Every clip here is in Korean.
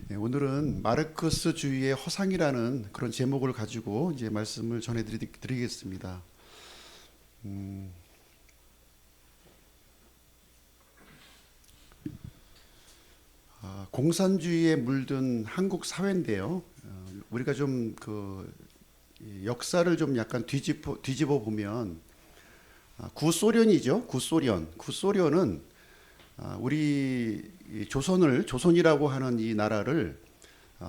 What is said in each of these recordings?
네, 오늘은 마르크스주의의 허상이라는 그런 제목을 가지고 이제 말씀을 전해드리겠습니다. 공산주의에 물든 한국 사회인데요. 우리가 좀 역사를 좀 약간 뒤집어 보면 구소련이죠. 구소련은 우리 조선이라고 하는 이 나라를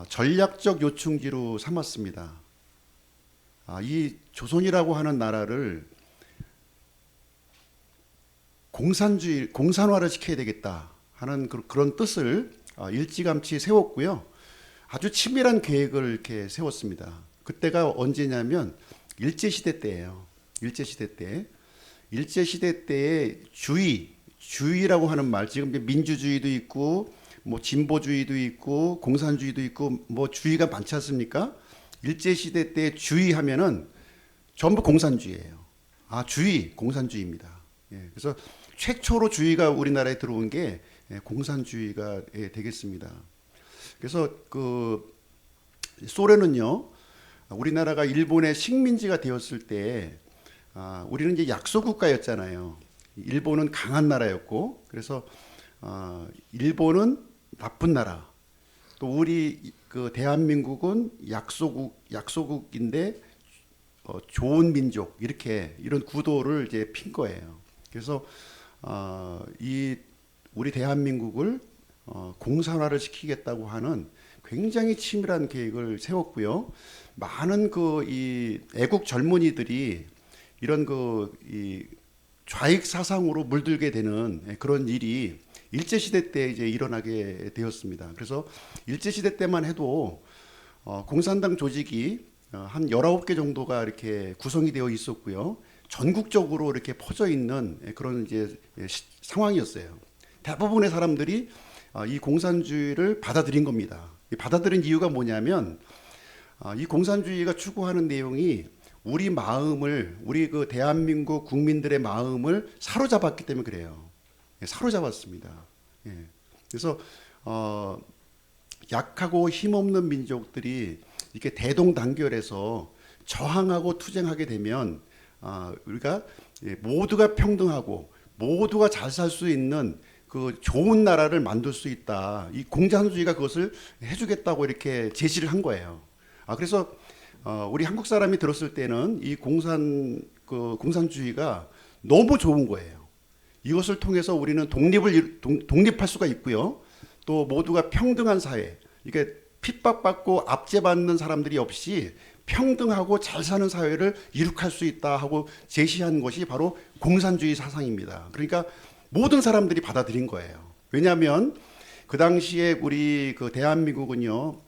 전략적 요충지로 삼았습니다. 이 조선이라고 하는 나라를 공산화를 시켜야 되겠다 하는 그런 뜻을 일찌감치 세웠고요. 아주 치밀한 계획을 이렇게 세웠습니다. 그때가 언제냐면 일제시대 때예요. 일제시대 때의 주의라고 하는 말, 지금 민주주의도 있고 뭐 진보주의도 있고 공산주의도 있고 뭐 주의가 많지 않습니까? 일제시대 때 주의하면은 전부 공산주의예요. 공산주의입니다. 그래서 최초로 주의가 우리나라에 들어온 게 공산주의가 되겠습니다. 그래서 소련은요, 우리나라가 일본의 식민지가 되었을 때 우리는 이제 약소 국가였잖아요. 일본은 강한 나라였고, 그래서 일본은 나쁜 나라. 또 우리 대한민국은 약소국인데 좋은 민족, 이런 구도를 이제 핀 거예요. 그래서 우리 대한민국을 공산화를 시키겠다고 하는 굉장히 치밀한 계획을 세웠고요. 많은 이 애국 젊은이들이 이런 이 좌익 사상으로 물들게 되는 그런 일이 일제시대 때 이제 일어나게 되었습니다. 그래서 일제시대 때만 해도 공산당 조직이 한 19개 정도가 이렇게 구성이 되어 있었고요. 전국적으로 이렇게 퍼져 있는 그런 이제 상황이었어요. 대부분의 사람들이 이 공산주의를 받아들인 겁니다. 받아들인 이유가 뭐냐면 이 공산주의가 추구하는 내용이 우리 대한민국 국민들의 마음을 사로잡았기 때문에 그래요. 사로잡았습니다. 그래서 약하고 힘없는 민족들이 이렇게 대동단결해서 저항하고 투쟁하게 되면 우리가 모두가 평등하고 모두가 잘 살 수 있는 그 좋은 나라를 만들 수 있다. 이 공산주의가 그것을 해주겠다고 이렇게 제시를 한 거예요. 그래서 우리 한국 사람이 들었을 때는 이 공산주의가 너무 좋은 거예요. 이것을 통해서 우리는 독립할 수가 있고요. 또 모두가 평등한 사회, 이게 핍박받고 압제받는 사람들이 없이 평등하고 잘 사는 사회를 이룩할 수 있다 하고 제시한 것이 바로 공산주의 사상입니다. 그러니까 모든 사람들이 받아들인 거예요. 왜냐하면 그 당시에 우리 대한민국은요,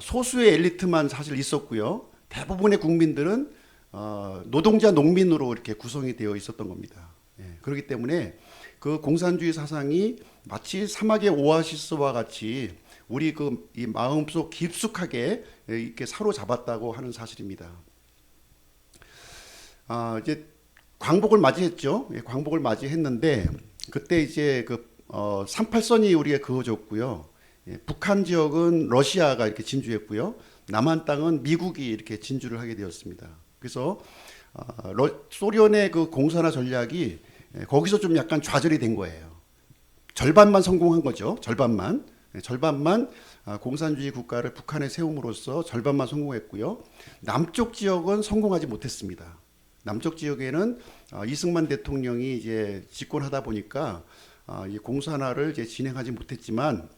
소수의 엘리트만 사실 있었고요. 대부분의 국민들은 노동자 농민으로 이렇게 구성이 되어 있었던 겁니다. 그렇기 때문에 그 공산주의 사상이 마치 사막의 오아시스와 같이 우리 이 마음속 깊숙하게 이렇게 사로잡았다고 하는 사실입니다. 이제 광복을 맞이했죠. 광복을 맞이했는데 그때 이제 38선이 우리가 그어졌고요. 북한 지역은 러시아가 이렇게 진주했고요. 남한 땅은 미국이 이렇게 진주를 하게 되었습니다. 그래서 소련의 그 공산화 전략이 거기서 좀 약간 좌절이 된 거예요. 절반만 성공한 거죠. 절반만 공산주의 국가를 북한에 세움으로써 절반만 성공했고요. 남쪽 지역은 성공하지 못했습니다. 남쪽 지역에는 이승만 대통령이 이제 집권하다 보니까 이 공산화를 이제 진행하지 못했지만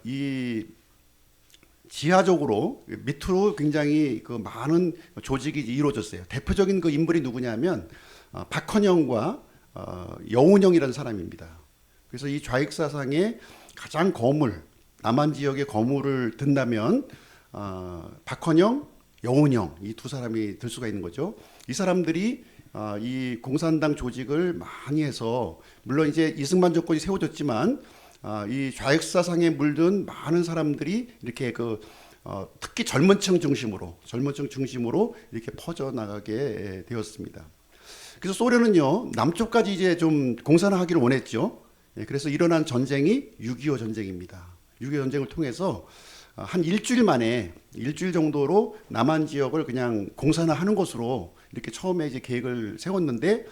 이 지하적으로 밑으로 굉장히 많은 조직이 이루어졌어요. 대표적인 그 인물이 누구냐면 박헌영과 여운형이라는 사람입니다. 그래서 이 좌익 사상의 가장 남한 지역의 거물을 든다면 박헌영, 여운형 이 두 사람이 들 수가 있는 거죠. 이 사람들이 이 공산당 조직을 많이 해서 물론 이제 이승만 정권이 세워졌지만 이 좌익 사상에 물든 많은 사람들이 이렇게 특히 젊은층 중심으로 이렇게 퍼져 나가게 되었습니다. 그래서 소련은요 남쪽까지 이제 좀 공산화하기를 원했죠. 그래서 일어난 전쟁이 6.25 전쟁입니다. 6.25 전쟁을 통해서 한 일주일 만에 일주일 정도로 남한 지역을 그냥 공산화하는 것으로 이렇게 처음에 이제 계획을 세웠는데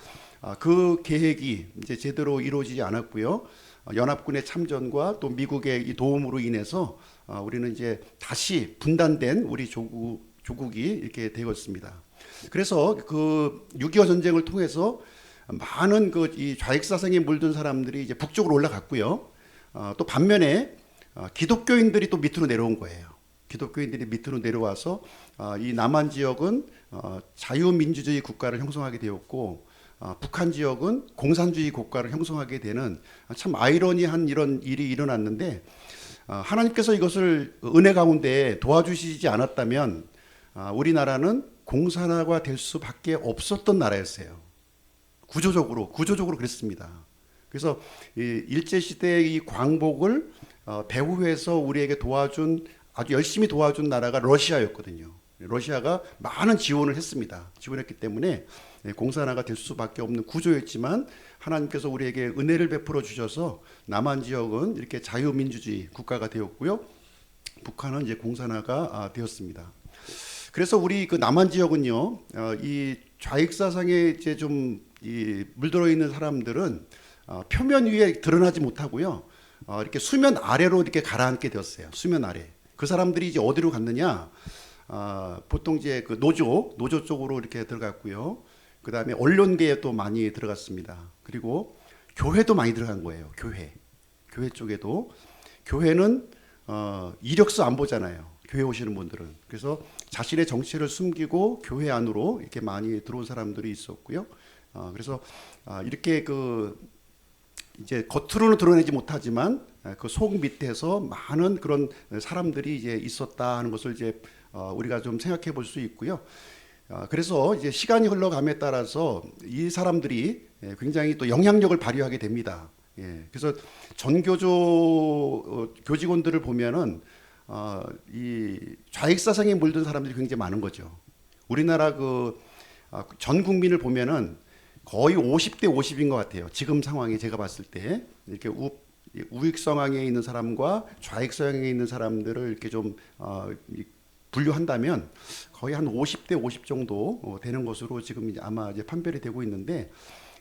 그 계획이 이제 제대로 이루어지지 않았고요. 연합군의 참전과 또 미국의 이 도움으로 인해서 우리는 이제 다시 분단된 우리 조국이 이렇게 되었습니다. 그래서 그 6.25 전쟁을 통해서 많은 그 이 좌익사상에 물든 사람들이 이제 북쪽으로 올라갔고요. 또 반면에 기독교인들이 또 밑으로 내려온 거예요. 기독교인들이 밑으로 내려와서 이 남한 지역은 자유민주주의 국가를 형성하게 되었고 북한 지역은 공산주의 국가를 형성하게 되는 참 아이러니한 이런 일이 일어났는데 하나님께서 이것을 은혜 가운데 도와주시지 않았다면 우리나라는 공산화가 될 수밖에 없었던 나라였어요. 구조적으로 그랬습니다. 그래서 이 일제시대의 이 광복을 배후에서 우리에게 도와준 아주 열심히 도와준 나라가 러시아였거든요. 러시아가 많은 지원을 했습니다. 지원했기 때문에 공산화가 될 수밖에 없는 구조였지만 하나님께서 우리에게 은혜를 베풀어 주셔서 남한 지역은 이렇게 자유민주주의 국가가 되었고요. 북한은 이제 공산화가 되었습니다. 그래서 우리 그 남한 지역은요, 이 좌익 사상에 이제 좀 물들어 있는 사람들은 표면 위에 드러나지 못하고요, 이렇게 수면 아래로 이렇게 가라앉게 되었어요. 수면 아래. 그 사람들이 이제 어디로 갔느냐? 보통 이제 그 노조 쪽으로 이렇게 들어갔고요. 그 다음에 언론계에 또 많이 들어갔습니다. 그리고 교회도 많이 들어간 거예요. 교회 쪽에도. 교회는 이력서 안 보잖아요. 교회 오시는 분들은. 그래서 자신의 정체를 숨기고 교회 안으로 이렇게 많이 들어온 사람들이 있었고요. 그래서 이렇게 그 이제 겉으로는 드러내지 못하지만 그 속 밑에서 많은 그런 사람들이 이제 있었다 하는 것을 이제 우리가 좀 생각해 볼 수 있고요. 그래서 이제 시간이 흘러감에 따라서 이 사람들이 굉장히 또 영향력을 발휘하게 됩니다. 그래서 전교조 교직원들을 보면은 이 좌익 사상에 물든 사람들이 굉장히 많은 거죠. 우리나라 그 전 국민을 보면은 거의 50대 50인 것 같아요. 지금 상황에 제가 봤을 때 이렇게 우익 성향에 있는 사람과 좌익 성향에 있는 사람들을 이렇게 좀 분류한다면 거의 한 50대 50 정도 되는 것으로 지금 이제 아마 이제 판별이 되고 있는데,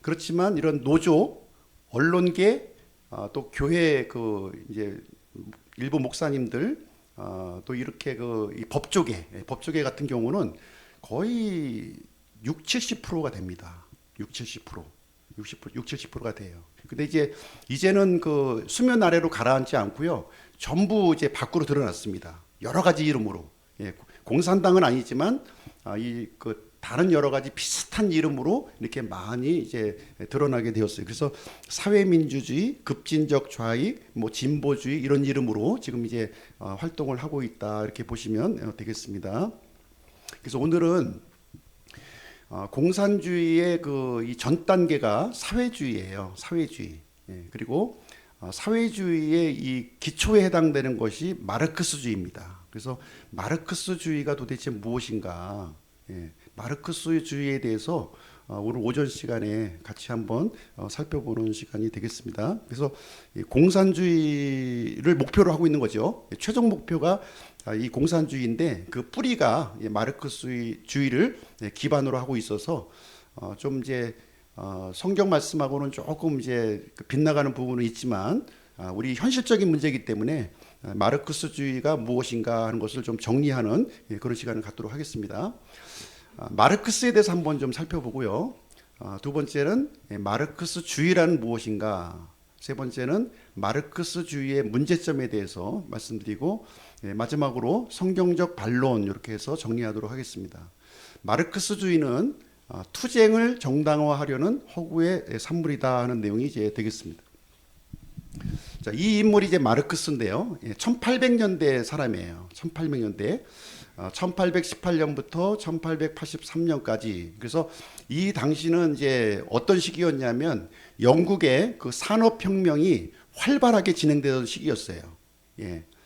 그렇지만 이런 노조, 언론계, 또 교회 그 이제 일부 목사님들, 또 이렇게 그 이 법조계 같은 경우는 거의 70%가 됩니다. 70%가 돼요. 근데 이제는 그 수면 아래로 가라앉지 않고요. 전부 이제 밖으로 드러났습니다. 여러 가지 이름으로. 공산당은 아니지만 이 그 다른 여러 가지 비슷한 이름으로 이렇게 많이 이제 드러나게 되었어요. 그래서 사회민주주의, 급진적 좌익, 뭐 진보주의 이런 이름으로 지금 이제 활동을 하고 있다 이렇게 보시면 되겠습니다. 그래서 오늘은 공산주의의 그 이 전 단계가 사회주의예요. 사회주의. 그리고 사회주의의 이 기초에 해당되는 것이 마르크스주의입니다. 그래서 마르크스주의가 도대체 무엇인가? 마르크스주의에 대해서 오늘 오전 시간에 같이 한번 살펴보는 시간이 되겠습니다. 그래서 공산주의를 목표로 하고 있는 거죠. 최종 목표가 이 공산주의인데 그 뿌리가 마르크스주의를 기반으로 하고 있어서 좀 이제 성경 말씀하고는 조금 이제 빗나가는 부분은 있지만 우리 현실적인 문제이기 때문에 마르크스주의가 무엇인가 하는 것을 좀 정리하는 그런 시간을 갖도록 하겠습니다. 마르크스에 대해서 한번 좀 살펴보고요. 두 번째는 마르크스주의란 무엇인가, 세 번째는 마르크스주의의 문제점에 대해서 말씀드리고, 마지막으로 성경적 반론 이렇게 해서 정리하도록 하겠습니다. 마르크스주의는 투쟁을 정당화하려는 허구의 산물이다 하는 내용이 이제 되겠습니다. 자, 이 인물이 이제 마르크스인데요. 1800년대 사람이에요. 1800년대. 1818년부터 1883년까지. 그래서 이 당시는 이제 어떤 시기였냐면 영국의 그 산업혁명이 활발하게 진행되던 시기였어요.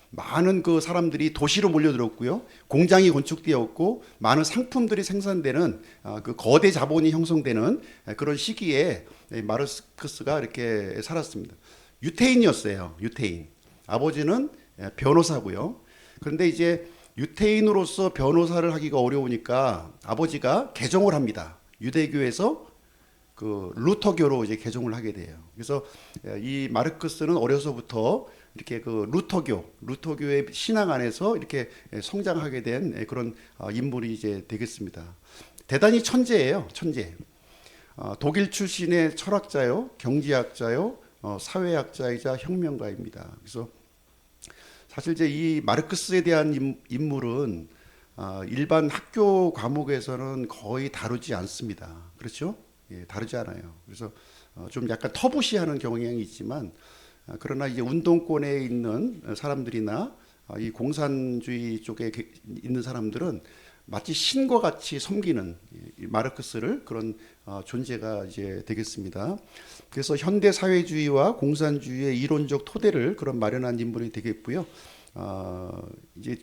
많은 그 사람들이 도시로 몰려들었고요. 공장이 건축되었고 많은 상품들이 생산되는 그 거대 자본이 형성되는 그런 시기에 마르크스가 이렇게 살았습니다. 유태인이었어요. 유태인. 아버지는 변호사고요. 그런데 이제 유태인으로서 변호사를 하기가 어려우니까 아버지가 개종을 합니다. 유대교에서 그 루터교로 이제 개종을 하게 돼요. 그래서 이 마르크스는 어려서부터 이렇게 그 루터교의 신앙 안에서 이렇게 성장하게 된 그런 인물이 이제 되겠습니다. 대단히 천재예요, 천재. 독일 출신의 철학자요, 경제학자요, 사회학자이자 혁명가입니다. 그래서 사실 이제 이 마르크스에 대한 인물은 일반 학교 과목에서는 거의 다루지 않습니다. 그렇죠? 예, 다루지 않아요. 그래서 좀 약간 터부시하는 경향이 있지만 그러나 이제 운동권에 있는 사람들이나 이 공산주의 쪽에 있는 사람들은 마치 신과 같이 섬기는 이 마르크스를 그런 존재가 이제 되겠습니다. 그래서 현대 사회주의와 공산주의의 이론적 토대를 그런 마련한 인물이 되겠고요. 이제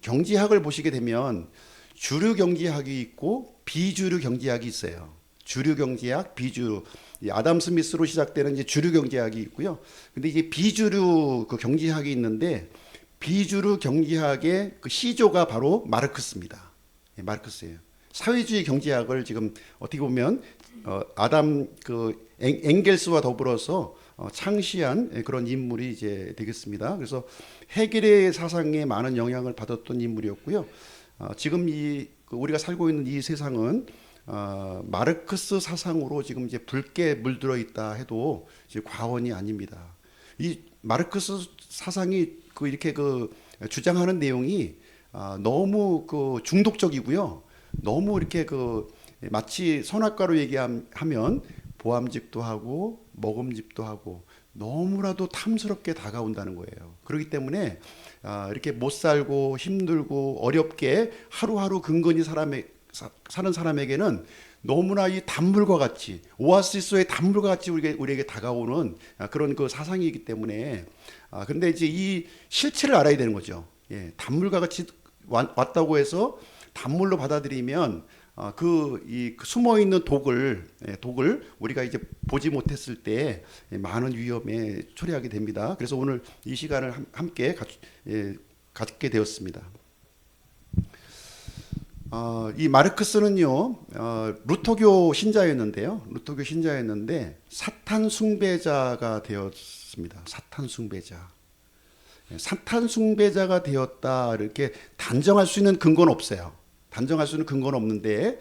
경제학을 보시게 되면 주류 경제학이 있고 비주류 경제학이 있어요. 주류 경제학, 비주류. 아담 스미스로 시작되는 이제 주류 경제학이 있고요. 근데 이제 비주류 그 경제학이 있는데 비주류 경제학의 그 시조가 바로 마르크스입니다. 예, 마르크스예요. 사회주의 경제학을 지금 어떻게 보면 아담 그 엥겔스와 더불어서 창시한 그런 인물이 이제 되겠습니다. 그래서 헤겔의 사상에 많은 영향을 받았던 인물이었고요. 지금 우리가 살고 있는 이 세상은 마르크스 사상으로 지금 이제 붉게 물들어 있다 해도 이제 과언이 아닙니다. 이 마르크스 사상이 이렇게 주장하는 내용이 너무 중독적이고요. 너무 이렇게 마치 선악과로 얘기하면 보암직도 하고 먹음직도 하고 너무나도 탐스럽게 다가온다는 거예요. 그렇기 때문에 이렇게 못 살고 힘들고 어렵게 하루하루 근근히 사는 사람에게는 너무나 이 단물과 같이 오아시스의 단물과 같이 우리에게 다가오는 그런 그 사상이기 때문에 근데 이제 이 실체를 알아야 되는 거죠. 예, 단물과 같이 왔다고 해서 단물로 받아들이면 이 숨어 있는 독을 우리가 이제 보지 못했을 때 많은 위험에 처리하게 됩니다. 그래서 오늘 이 시간을 함께 갖게 되었습니다. 이 마르크스는요, 루터교 신자였는데요. 루터교 신자였는데 사탄 숭배자가 되었습니다. 사탄 숭배자. 사탄 숭배자가 되었다 이렇게 단정할 수 있는 근거는 없어요. 단정할 수 있는 근거는 없는데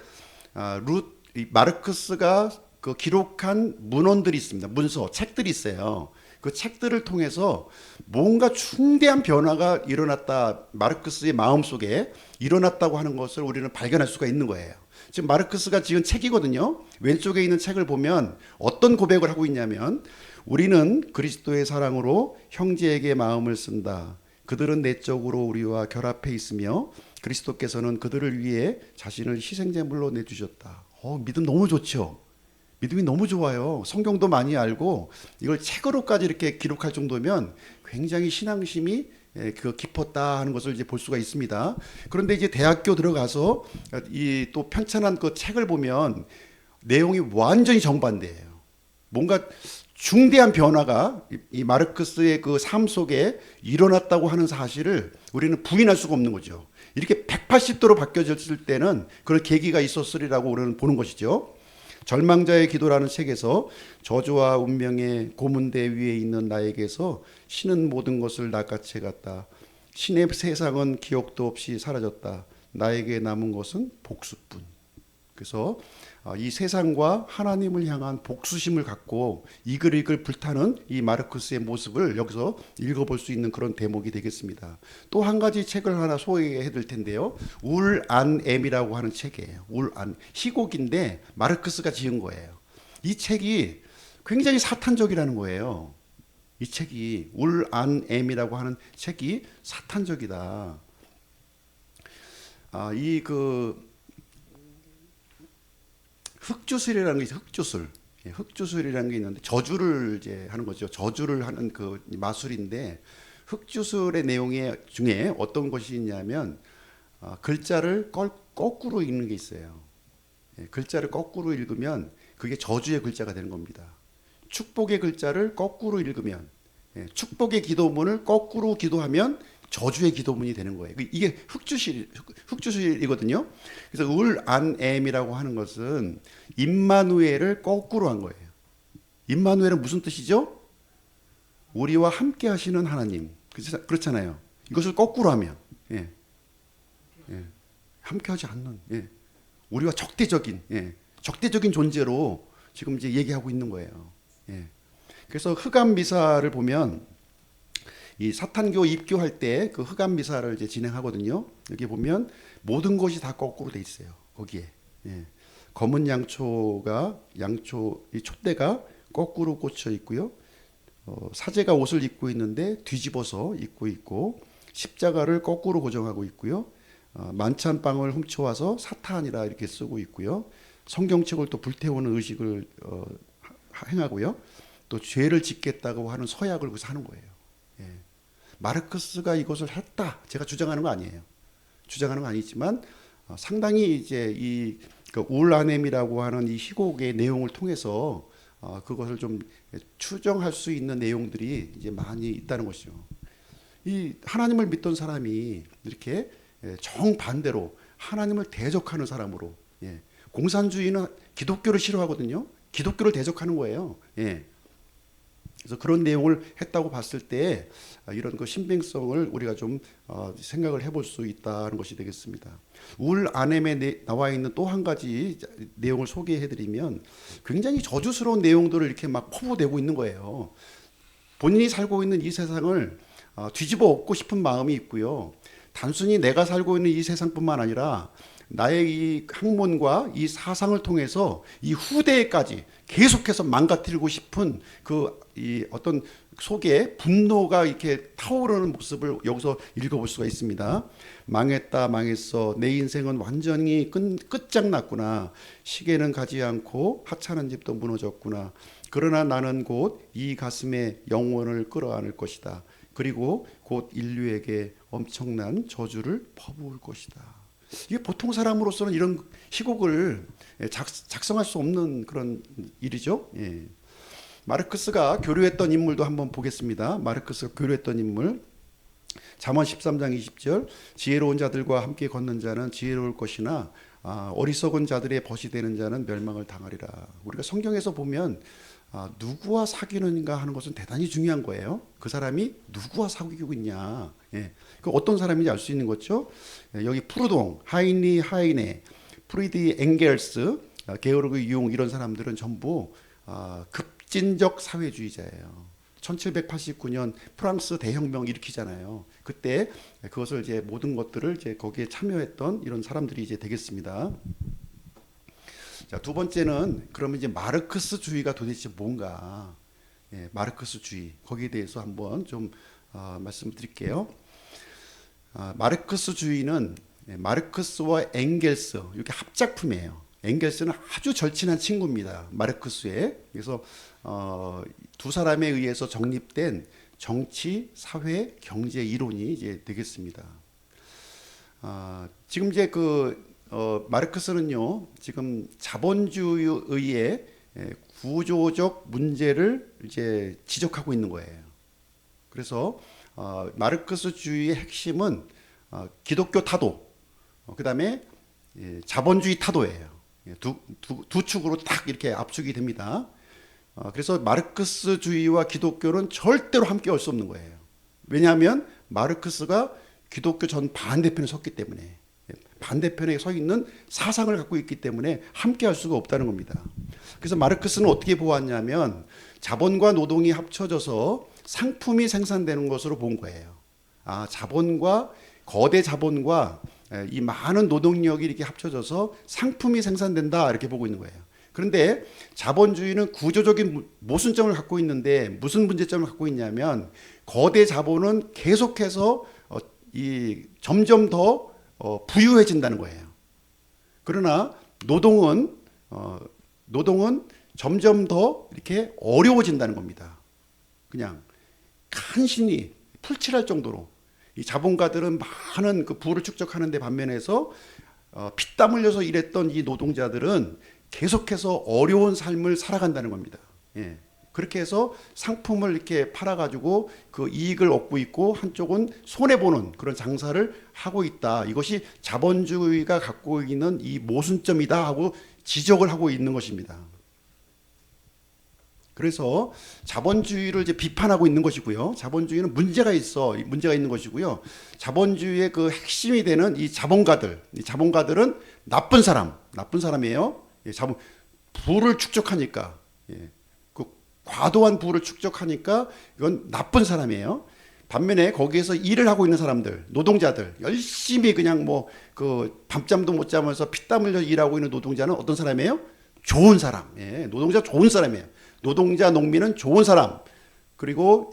마르크스가 기록한 문헌들이 있습니다. 문서, 책들이 있어요. 그 책들을 통해서 뭔가 중대한 변화가 일어났다, 마르크스의 마음속에 일어났다고 하는 것을 우리는 발견할 수가 있는 거예요. 지금 마르크스가 지은 책이거든요. 왼쪽에 있는 책을 보면 어떤 고백을 하고 있냐면 우리는 그리스도의 사랑으로 형제에게 마음을 쓴다. 그들은 내적으로 우리와 결합해 있으며 그리스도께서는 그들을 위해 자신을 희생제물로 내주셨다. 믿음 너무 좋죠. 믿음이 너무 좋아요. 성경도 많이 알고 이걸 책으로까지 이렇게 기록할 정도면 굉장히 신앙심이 깊었다 하는 것을 이제 볼 수가 있습니다. 그런데 이제 대학교 들어가서 이 또 편찬한 그 책을 보면 내용이 완전히 정반대예요. 뭔가 중대한 변화가 이 마르크스의 그 삶 속에 일어났다고 하는 사실을 우리는 부인할 수가 없는 거죠. 이렇게 180도로 바뀌어졌을 때는 그런 계기가 있었으리라고 우리는 보는 것이죠. 절망자의 기도라는 책에서 저주와 운명의 고문대 위에 있는 나에게서 신은 모든 것을 낚아채 갔다. 신의 세상은 기억도 없이 사라졌다. 나에게 남은 것은 복수뿐. 그래서 이 세상과 하나님을 향한 복수심을 갖고 이글이글 불타는 이 마르크스의 모습을 여기서 읽어볼 수 있는 그런 대목이 되겠습니다. 또 한 가지 책을 하나 소개해 드릴 텐데요. 울안엠이라고 하는 책이에요. 울안. 희곡인데 마르크스가 지은 거예요. 이 책이 굉장히 사탄적이라는 거예요. 이 책이 울안엠이라고 하는 책이 사탄적이다. 흑주술이라는 게 있어요. 흑주술. 흑주술이라는 게 있는데 저주를 이제 하는 거죠. 저주를 하는 그 마술인데 흑주술의 내용 중에 어떤 것이 있냐면 글자를 거꾸로 읽는 게 있어요. 글자를 거꾸로 읽으면 그게 저주의 글자가 되는 겁니다. 축복의 글자를 거꾸로 읽으면 예, 축복의 기도문을 거꾸로 기도하면 저주의 기도문이 되는 거예요. 이게 흑주실이거든요. 그래서 울안엠이라고 하는 것은 임마누엘을 거꾸로 한 거예요. 임마누엘은 무슨 뜻이죠? 우리와 함께 하시는 하나님. 그렇잖아요. 이것을 거꾸로 하면 예, 예, 함께 하지 않는 예, 우리와 적대적인 존재로 지금 이제 얘기하고 있는 거예요. 예. 그래서 흑암 미사를 보면 이 사탄교 입교할 때 그 흑암 미사를 이제 진행하거든요. 여기 보면 모든 것이 다 거꾸로 돼 있어요. 거기에 예. 검은 양초 이 촛대가 거꾸로 꽂혀 있고요. 사제가 옷을 입고 있는데 뒤집어서 입고 있고 십자가를 거꾸로 고정하고 있고요. 만찬빵을 훔쳐와서 사탄이라 이렇게 쓰고 있고요. 성경책을 또 불태우는 의식을 행하고요. 또 죄를 짓겠다고 하는 서약을 거기서 하는 거예요. 예. 마르크스가 이것을 했다. 제가 주장하는 거 아니에요. 주장하는 건 아니지만 상당히 이제 이 울라넴이라고 하는 이 희곡의 내용을 통해서 그것을 좀 추정할 수 있는 내용들이 이제 많이 있다는 것이죠. 이 하나님을 믿던 사람이 이렇게 정반대로 하나님을 대적하는 사람으로 예. 공산주의는 기독교를 싫어하거든요. 기독교를 대적하는 거예요. 예. 그래서 그런 내용을 했다고 봤을 때 이런 그 신빙성을 우리가 좀 생각을 해볼 수 있다는 것이 되겠습니다. 울 안엠에 나와 있는 또 한 가지 내용을 소개해드리면 굉장히 저주스러운 내용들을 이렇게 막 퍼부대고 있는 거예요. 본인이 살고 있는 이 세상을 뒤집어 엎고 싶은 마음이 있고요. 단순히 내가 살고 있는 이 세상뿐만 아니라 나의 이 학문과 이 사상을 통해서 이 후대에까지 계속해서 망가뜨리고 싶은 이 어떤 속에 분노가 이렇게 타오르는 모습을 여기서 읽어볼 수가 있습니다. 망했다, 망했어. 내 인생은 완전히 끝장났구나. 시계는 가지 않고 하찮은 집도 무너졌구나. 그러나 나는 곧 이 가슴에 영원을 끌어안을 것이다. 그리고 곧 인류에게 엄청난 저주를 퍼부을 것이다. 이게 보통 사람으로서는 이런 희곡을 작성할 수 없는 그런 일이죠. 예. 마르크스가 교류했던 인물도 한번 보겠습니다. 마르크스가 교류했던 인물. 잠언 13장 20절. 지혜로운 자들과 함께 걷는 자는 지혜로울 것이나 어리석은 자들의 벗이 되는 자는 멸망을 당하리라. 우리가 성경에서 보면 누구와 사귀는가 하는 것은 대단히 중요한 거예요. 그 사람이 누구와 사귀고 있냐. 예. 그 어떤 사람인지 알 수 있는 거죠. 여기 푸르동, 하이니 하이네, 프리디 엥겔스, 게오르그 융 이런 사람들은 전부 급진적 사회주의자예요. 1789년 프랑스 대혁명 일으키잖아요. 그때 그것을 이제 모든 것들을 이제 거기에 참여했던 이런 사람들이 이제 되겠습니다. 자, 두 번째는 그러면 이제 마르크스주의가 도대체 뭔가? 예, 마르크스주의 거기에 대해서 한번 좀 말씀드릴게요. 마르크스주의는 마르크스와 엥겔스 이렇게 합작품이에요. 엥겔스는 아주 절친한 친구입니다. 마르크스의. 그래서 두 사람에 의해서 정립된 정치, 사회, 경제 이론이 이제 되겠습니다. 지금 이제 마르크스는요, 지금 자본주의의 구조적 문제를 이제 지적하고 있는 거예요. 그래서 마르크스주의의 핵심은 기독교 타도, 그다음에 자본주의 타도예요. 두 축으로 딱 이렇게 압축이 됩니다. 그래서 마르크스주의와 기독교는 절대로 함께 할 수 없는 거예요. 왜냐하면 마르크스가 기독교 전 반대편에 섰기 때문에, 반대편에 서 있는 사상을 갖고 있기 때문에 함께 할 수가 없다는 겁니다. 그래서 마르크스는 어떻게 보았냐면 자본과 노동이 합쳐져서 상품이 생산되는 것으로 본 거예요. 거대 자본과 이 많은 노동력이 이렇게 합쳐져서 상품이 생산된다 이렇게 보고 있는 거예요. 그런데 자본주의는 구조적인 모순점을 갖고 있는데 무슨 문제점을 갖고 있냐면 거대 자본은 계속해서 점점 더 부유해진다는 거예요. 그러나 노동은 점점 더 이렇게 어려워진다는 겁니다. 그냥 간신히 풀칠할 정도로 이 자본가들은 많은 그 부를 축적하는데 반면에서 피땀 흘려서 일했던 이 노동자들은 계속해서 어려운 삶을 살아간다는 겁니다. 예. 그렇게 해서 상품을 이렇게 팔아가지고 그 이익을 얻고 있고 한쪽은 손해보는 그런 장사를 하고 있다. 이것이 자본주의가 갖고 있는 이 모순점이다 하고 지적을 하고 있는 것입니다. 그래서 자본주의를 이제 비판하고 있는 것이고요. 자본주의는 문제가 있는 것이고요. 자본주의의 그 핵심이 되는 이 자본가들은 나쁜 사람이에요. 예, 부를 축적하니까, 예, 그 과도한 부를 축적하니까 이건 나쁜 사람이에요. 반면에 거기에서 일을 하고 있는 사람들, 노동자들, 열심히 그냥 뭐 그 밤잠도 못 자면서 피땀 흘려 일하고 있는 노동자는 어떤 사람이에요? 좋은 사람. 예, 노동자 좋은 사람이에요. 노동자, 농민은 좋은 사람. 그리고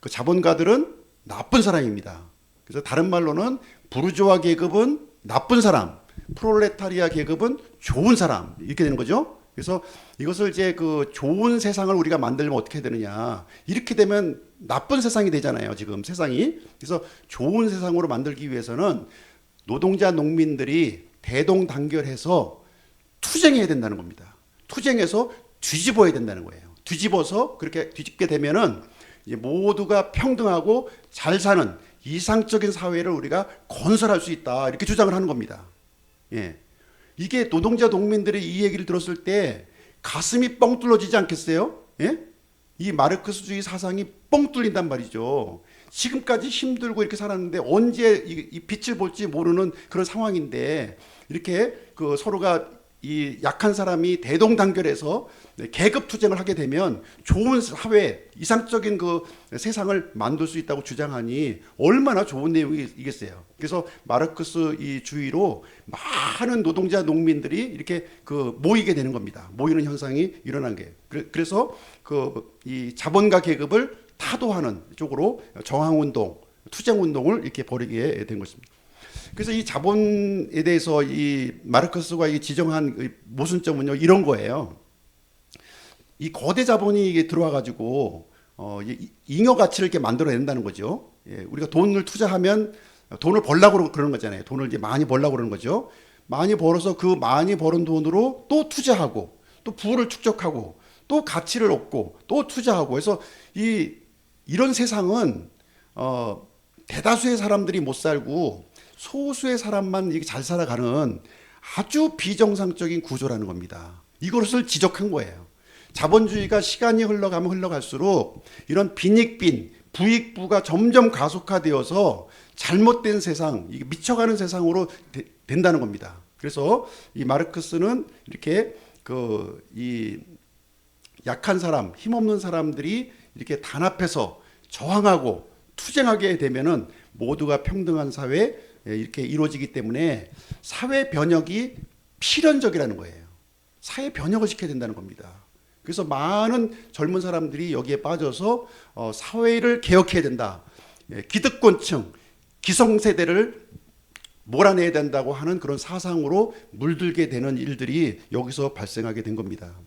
그 자본가들은 나쁜 사람입니다. 그래서 다른 말로는 부르주아 계급은 나쁜 사람, 프롤레타리아 계급은 좋은 사람 이렇게 되는 거죠. 그래서 이것을 이제 그 좋은 세상을 우리가 만들면 어떻게 되느냐. 이렇게 되면 나쁜 세상이 되잖아요. 지금 세상이. 그래서 좋은 세상으로 만들기 위해서는 노동자, 농민들이 대동단결해서 투쟁해야 된다는 겁니다. 투쟁해서 뒤집어야 된다는 거예요. 뒤집어서 그렇게 뒤집게 되면은 이제 모두가 평등하고 잘 사는 이상적인 사회를 우리가 건설할 수 있다. 이렇게 주장을 하는 겁니다. 예. 이게 노동자 농민들이 이 얘기를 들었을 때 가슴이 뻥 뚫어지지 않겠어요? 예? 이 마르크스주의 사상이 뻥 뚫린단 말이죠. 지금까지 힘들고 이렇게 살았는데 언제 이 빛을 볼지 모르는 그런 상황인데 이렇게 그 서로가 이 약한 사람이 대동단결해서 계급 투쟁을 하게 되면 좋은 사회, 이상적인 그 세상을 만들 수 있다고 주장하니 얼마나 좋은 내용이겠어요. 그래서 마르크스 이 주의로 많은 노동자 농민들이 이렇게 그 모이게 되는 겁니다. 모이는 현상이 일어난 게. 그래서 그 이 자본가 계급을 타도하는 쪽으로 저항운동, 투쟁운동을 이렇게 벌이게 된 것입니다. 그래서 이 자본에 대해서 이 마르크스가 이 지정한 모순점은요 이런 거예요. 이 거대 자본이 이게 들어와가지고 잉여 가치를 이렇게 만들어낸다는 거죠. 예, 우리가 돈을 투자하면 돈을 벌라고 그러는 거잖아요. 돈을 이제 많이 벌라고 그러는 거죠. 많이 벌어서 그 많이 벌은 돈으로 또 투자하고 또 부를 축적하고 또 가치를 얻고 또 투자하고 해서 이런 세상은 대다수의 사람들이 못 살고 소수의 사람만 이게 잘 살아가는 아주 비정상적인 구조라는 겁니다. 이것을 지적한 거예요. 자본주의가 시간이 흘러가면 흘러갈수록 이런 빈익빈, 부익부가 점점 가속화되어서 잘못된 세상, 이게 미쳐가는 세상으로 된다는 겁니다. 그래서 이 마르크스는 이렇게 이 약한 사람, 힘없는 사람들이 이렇게 단합해서 저항하고 투쟁하게 되면은 모두가 평등한 사회 이렇게 이루어지기 때문에 사회 변혁이 필연적이라는 거예요. 사회 변혁을 시켜야 된다는 겁니다. 그래서 많은 젊은 사람들이 여기에 빠져서 사회를 개혁해야 된다. 기득권층, 기성세대를 몰아내야 된다고 하는 그런 사상으로 물들게 되는 일들이 여기서 발생하게 된 겁니다.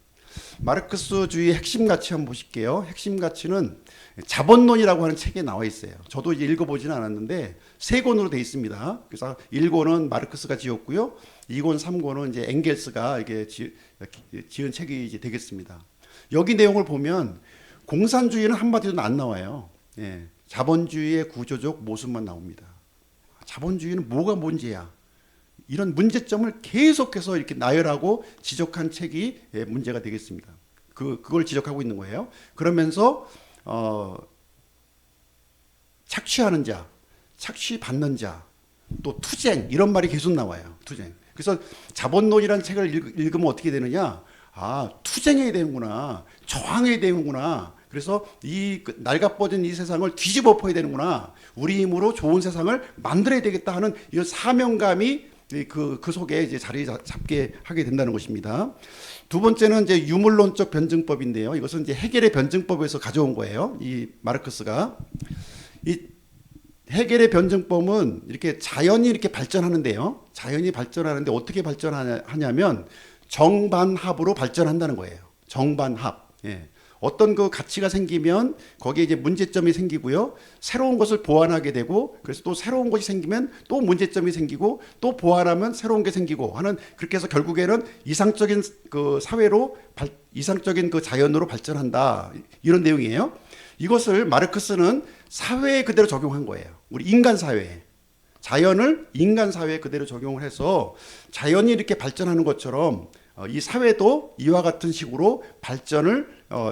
마르크스주의 핵심 가치 한번 보실게요. 핵심 가치는 자본론이라고 하는 책에 나와 있어요. 저도 이제 읽어보지는 않았는데 3권으로 되어 있습니다. 그래서 1권은 마르크스가 지었고요. 2권, 3권은 이제 엥겔스가 이게 지은 책이 이제 되겠습니다. 여기 내용을 보면 공산주의는 한마디도 안 나와요. 예, 자본주의의 구조적 모습만 나옵니다. 자본주의는 뭐가 문제야? 이런 문제점을 계속해서 이렇게 나열하고 지적한 책이 문제가 되겠습니다. 그걸 지적하고 있는 거예요. 그러면서 착취하는 자, 착취받는 자, 또 투쟁 이런 말이 계속 나와요. 투쟁. 그래서 자본론이라는 책을 읽으면 어떻게 되느냐? 아, 투쟁해야 되는구나, 저항해야 되는구나. 그래서 이 낡아버진 이 세상을 뒤집어 엎어야 되는구나. 우리 힘으로 좋은 세상을 만들어야 되겠다 하는 이 사명감이 그 속에 이제 자리 잡게 하게 된다는 것입니다. 두 번째는 이제 유물론적 변증법인데요. 이것은 이제 해겔의 변증법에서 가져온 거예요. 이 마르크스가 이 해겔의 변증법은 이렇게 자연이 이렇게 발전하는데요. 자연이 발전하는데 어떻게 발전하냐면 정반합으로 발전한다는 거예요. 정반합. 예. 어떤 그 가치가 생기면 거기에 이제 문제점이 생기고요. 새로운 것을 보완하게 되고, 그래서 또 새로운 것이 생기면 또 문제점이 생기고, 또 보완하면 새로운 게 생기고 하는, 그렇게 해서 결국에는 이상적인 그 사회로 이상적인 그 자연으로 발전한다. 이런 내용이에요. 이것을 마르크스는 사회에 그대로 적용한 거예요. 우리 인간 사회에. 자연을 인간 사회에 그대로 적용을 해서 자연이 이렇게 발전하는 것처럼 이 사회도 이와 같은 식으로 발전을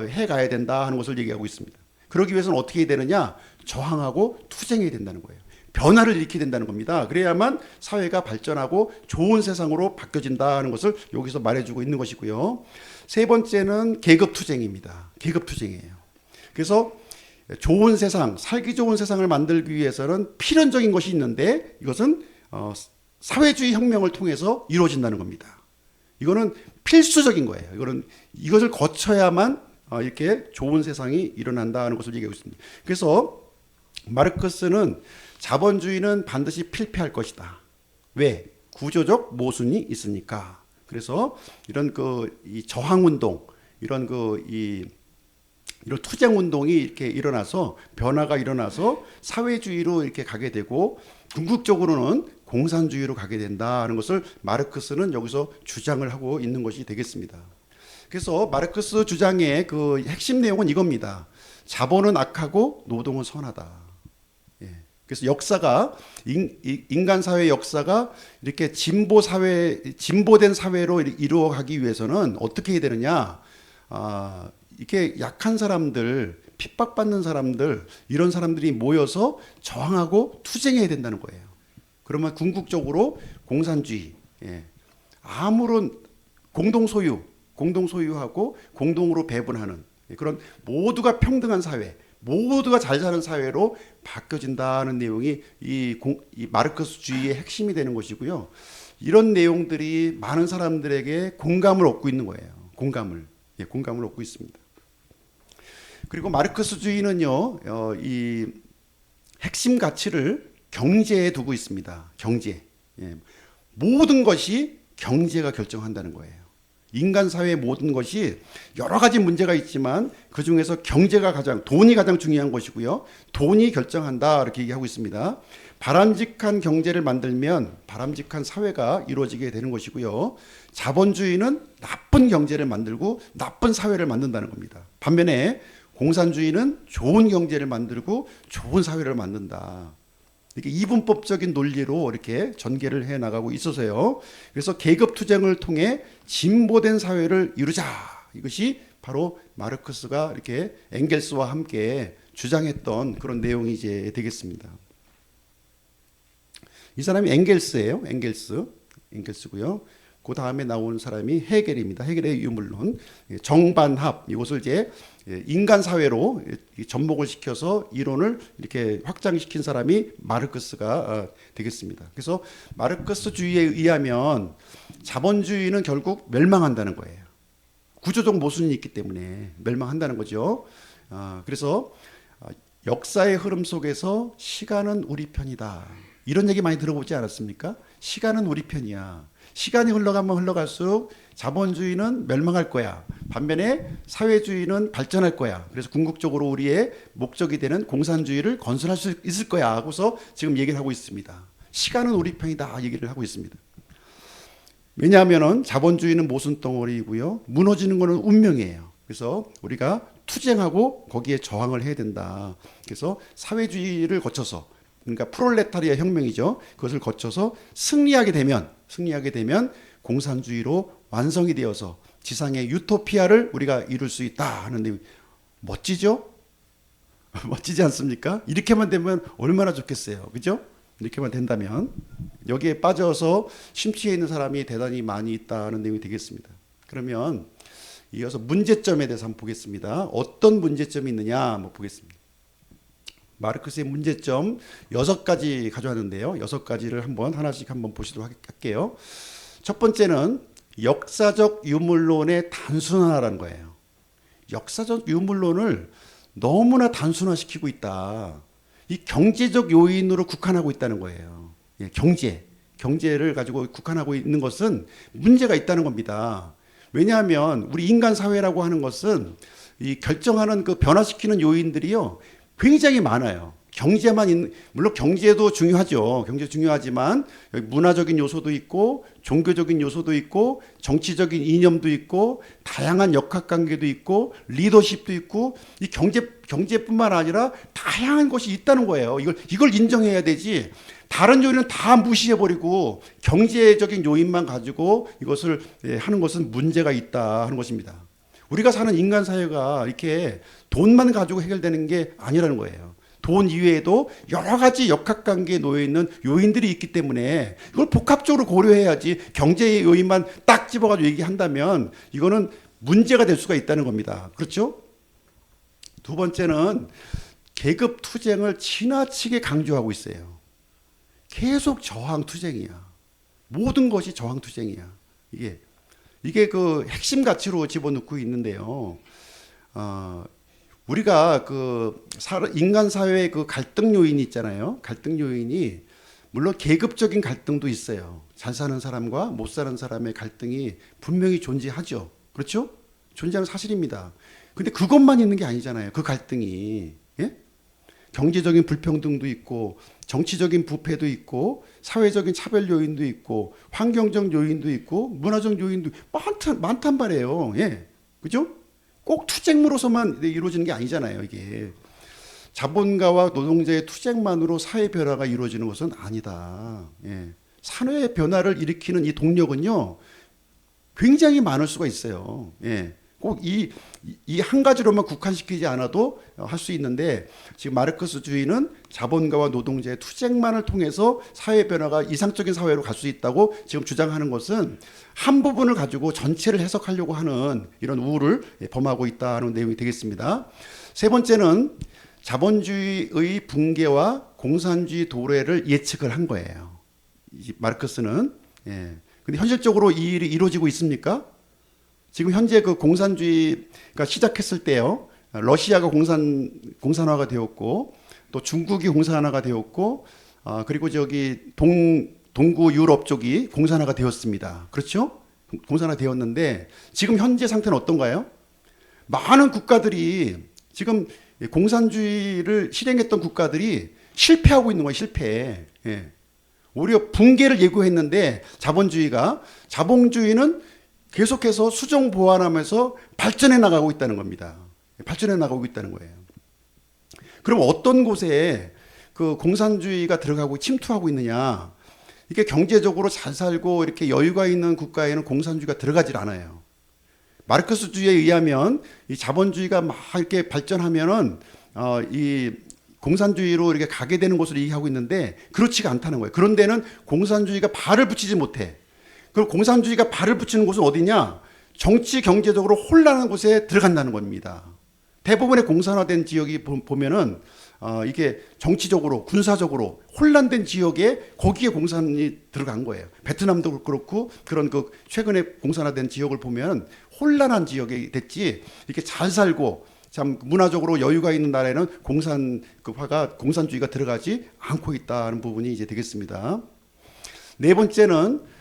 해가야 된다 하는 것을 얘기하고 있습니다. 그러기 위해서는 어떻게 해야 되느냐? 저항하고 투쟁해야 된다는 거예요. 변화를 일으켜야 된다는 겁니다. 그래야만 사회가 발전하고 좋은 세상으로 바뀌어진다 하는 것을 여기서 말해주고 있는 것이고요. 세 번째는 계급투쟁입니다. 계급투쟁이에요. 그래서 좋은 세상, 살기 좋은 세상을 만들기 위해서는 필연적인 것이 있는데 이것은 사회주의 혁명을 통해서 이루어진다는 겁니다. 이거는 필수적인 거예요. 이것을 거쳐야만 이렇게 좋은 세상이 일어난다는 것을 얘기하고 있습니다. 그래서 마르크스는 자본주의는 반드시 필패할 것이다. 왜? 구조적 모순이 있으니까. 그래서 이런 이 저항 운동, 이런 투쟁 운동이 이렇게 일어나서 변화가 일어나서 사회주의로 이렇게 가게 되고 궁극적으로는 공산주의로 가게 된다는 것을 마르크스는 여기서 주장을 하고 있는 것이 되겠습니다. 그래서 마르크스 주장의 그 핵심 내용은 이겁니다. 자본은 악하고 노동은 선하다. 그래서 역사가 인간 사회 역사가 이렇게 진보된 사회로 이루어가기 위해서는 어떻게 해야 되느냐? 이렇게 약한 사람들, 핍박받는 사람들, 이런 사람들이 모여서 저항하고 투쟁해야 된다는 거예요. 그러면 궁극적으로 공산주의, 아무런 공동소유하고 공동으로 배분하는 그런 모두가 평등한 사회, 모두가 잘 사는 사회로 바뀌어진다는 내용이 이 마르크스주의의 핵심이 되는 것이고요. 이런 내용들이 많은 사람들에게 공감을 얻고 있는 거예요. 공감을 얻고 있습니다. 그리고 마르크스주의는요, 이 핵심 가치를 경제에 두고 있습니다. 경제. 모든 것이 경제가 결정한다는 거예요. 인간 사회의 모든 것이 여러 가지 문제가 있지만 그 중에서 돈이 가장 중요한 것이고요. 돈이 결정한다 이렇게 얘기하고 있습니다. 바람직한 경제를 만들면 바람직한 사회가 이루어지게 되는 것이고요. 자본주의는 나쁜 경제를 만들고 나쁜 사회를 만든다는 겁니다. 반면에 공산주의는 좋은 경제를 만들고 좋은 사회를 만든다. 이렇게 이분법적인 논리로 이렇게 전개를 해 나가고 있어서요. 그래서 계급 투쟁을 통해 진보된 사회를 이루자. 이것이 바로 마르크스가 이렇게 엥겔스와 함께 주장했던 그런 내용이 이제 되겠습니다. 이 사람이 엥겔스예요. 엥겔스고요. 그 다음에 나오는 사람이 헤겔입니다. 헤겔의 유물론, 정반합, 이것을 이제 인간 사회로 접목을 시켜서 이론을 이렇게 확장시킨 사람이 마르크스가 되겠습니다. 그래서 마르크스주의에 의하면 자본주의는 결국 멸망한다는 거예요. 구조적 모순이 있기 때문에 멸망한다는 거죠. 그래서 역사의 흐름 속에서 시간은 우리 편이다. 이런 얘기 많이 들어보지 않았습니까? 시간은 우리 편이야. 시간이 흘러가면 흘러갈수록 자본주의는 멸망할 거야. 반면에 사회주의는 발전할 거야. 그래서 궁극적으로 우리의 목적이 되는 공산주의를 건설할 수 있을 거야 하고서 지금 얘기를 하고 있습니다. 시간은 우리 편이다 얘기를 하고 있습니다. 왜냐하면 자본주의는 모순덩어리이고요. 무너지는 것은 운명이에요. 그래서 우리가 투쟁하고 거기에 저항을 해야 된다. 그래서 사회주의를 거쳐서, 그러니까 프롤레타리아 혁명이죠. 그것을 거쳐서 승리하게 되면 공산주의로 완성이 되어서 지상의 유토피아를 우리가 이룰 수 있다 하는데 멋지죠? 멋지지 않습니까? 이렇게만 되면 얼마나 좋겠어요. 그죠? 이렇게만 된다면 여기에 빠져서 심취해 있는 사람이 대단히 많이 있다는 내용이 되겠습니다. 그러면 이어서 문제점에 대해서 한번 보겠습니다. 어떤 문제점이 있느냐 한번 보겠습니다. 마르크스의 문제점 6가지 가져왔는데요. 6가지를 하나씩 한번 보시도록 할게요. 첫 번째는 역사적 유물론의 단순화라는 거예요. 역사적 유물론을 너무나 단순화시키고 있다. 이 경제적 요인으로 국한하고 있다는 거예요. 경제를 가지고 국한하고 있는 것은 문제가 있다는 겁니다. 왜냐하면 우리 인간 사회라고 하는 것은 이 결정하는 그 변화시키는 요인들이요 굉장히 많아요. 물론 경제도 중요하죠. 경제 중요하지만 여기 문화적인 요소도 있고 종교적인 요소도 있고 정치적인 이념도 있고 다양한 역학관계도 있고 리더십도 있고 이 경제뿐만 아니라 다양한 것이 있다는 거예요. 이걸 인정해야 되지. 다른 요인은 다 무시해버리고 경제적인 요인만 가지고 이것을 하는 것은 문제가 있다 하는 것입니다. 우리가 사는 인간 사회가 이렇게 돈만 가지고 해결되는 게 아니라는 거예요. 돈 이외에도 여러 가지 역학관계에 놓여 있는 요인들이 있기 때문에 이걸 복합적으로 고려해야지 경제의 요인만 딱 집어가지고 얘기한다면 이거는 문제가 될 수가 있다는 겁니다. 그렇죠? 두 번째는 계급 투쟁을 지나치게 강조하고 있어요. 계속 저항 투쟁이야. 모든 것이 저항 투쟁이야. 이게 그 핵심 가치로 집어넣고 있는데요. 우리가 그 인간 사회의 그 갈등 요인이 있잖아요. 갈등 요인이 물론 계급적인 갈등도 있어요. 잘 사는 사람과 못 사는 사람의 갈등이 분명히 존재하죠. 그렇죠? 존재하는 사실입니다. 근데 그것만 있는 게 아니잖아요. 그 갈등이. 예? 경제적인 불평등도 있고 정치적인 부패도 있고 사회적인 차별 요인도 있고 환경적 요인도 있고 문화적 요인도 많단 말이에요. 예. 그죠? 꼭 투쟁으로서만 이루어지는 게 아니잖아요. 이게 자본가와 노동자의 투쟁만으로 사회 변화가 이루어지는 것은 아니다. 예. 사회 변화를 일으키는 이 동력은요 굉장히 많을 수가 있어요. 예. 꼭 이 한 가지로만 국한시키지 않아도 할 수 있는데 지금 마르크스주의는 자본가와 노동자의 투쟁만을 통해서 사회 변화가 이상적인 사회로 갈 수 있다고 지금 주장하는 것은 한 부분을 가지고 전체를 해석하려고 하는 이런 우를 범하고 있다는 내용이 되겠습니다. 세 번째는 자본주의의 붕괴와 공산주의 도래를 예측을 한 거예요. 마르크스는. 예. 근데 현실적으로 이 일이 이루어지고 있습니까? 지금 현재 그 공산주의가 시작했을 때요. 러시아가 공산화가 되었고 또 중국이 공산화가 되었고 그리고 저기 동구 유럽 쪽이 공산화가 되었습니다. 그렇죠? 공산화 되었는데 지금 현재 상태는 어떤가요? 많은 국가들이 지금 공산주의를 실행했던 국가들이 실패하고 있는 거예요. 실패. 예. 오히려 붕괴를 예고했는데 자본주의는 계속해서 수정 보완하면서 발전해 나가고 있다는 겁니다. 발전해 나가고 있다는 거예요. 그럼 어떤 곳에 그 공산주의가 들어가고 침투하고 있느냐? 이게 경제적으로 잘 살고 이렇게 여유가 있는 국가에는 공산주의가 들어가질 않아요. 마르크스주의에 의하면 이 자본주의가 막 이렇게 발전하면은 이 공산주의로 이렇게 가게 되는 것으로 얘기하고 있는데 그렇지가 않다는 거예요. 그런 데는 공산주의가 발을 붙이지 못해. 그럼 공산주의가 발을 붙이는 곳은 어디냐? 정치 경제적으로 혼란한 곳에 들어간다는 겁니다. 대부분의 공산화된 지역이 보면은 이게 정치적으로 군사적으로 혼란된 지역에 거기에 공산이 들어간 거예요. 베트남도 그렇고 그런 그 최근에 공산화된 지역을 보면 혼란한 지역이 됐지. 이렇게 잘 살고 참 문화적으로 여유가 있는 나라에는 공산주의가 들어가지 않고 있다는 부분이 이제 되겠습니다. 네 번째는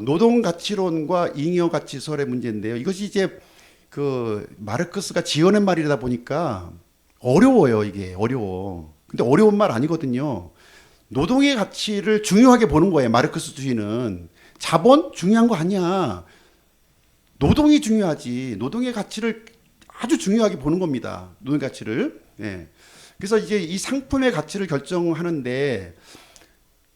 노동 가치론과 잉여 가치설의 문제인데요. 이것이 이제 그 마르크스가 지어낸 말이다 보니까 어려워요. 이게 어려워. 근데 어려운 말 아니거든요. 노동의 가치를 중요하게 보는 거예요. 마르크스주의는 자본 중요한 거 아니야. 노동이 중요하지. 노동의 가치를 아주 중요하게 보는 겁니다. 노동의 가치를. 예. 그래서 이제 이 상품의 가치를 결정하는데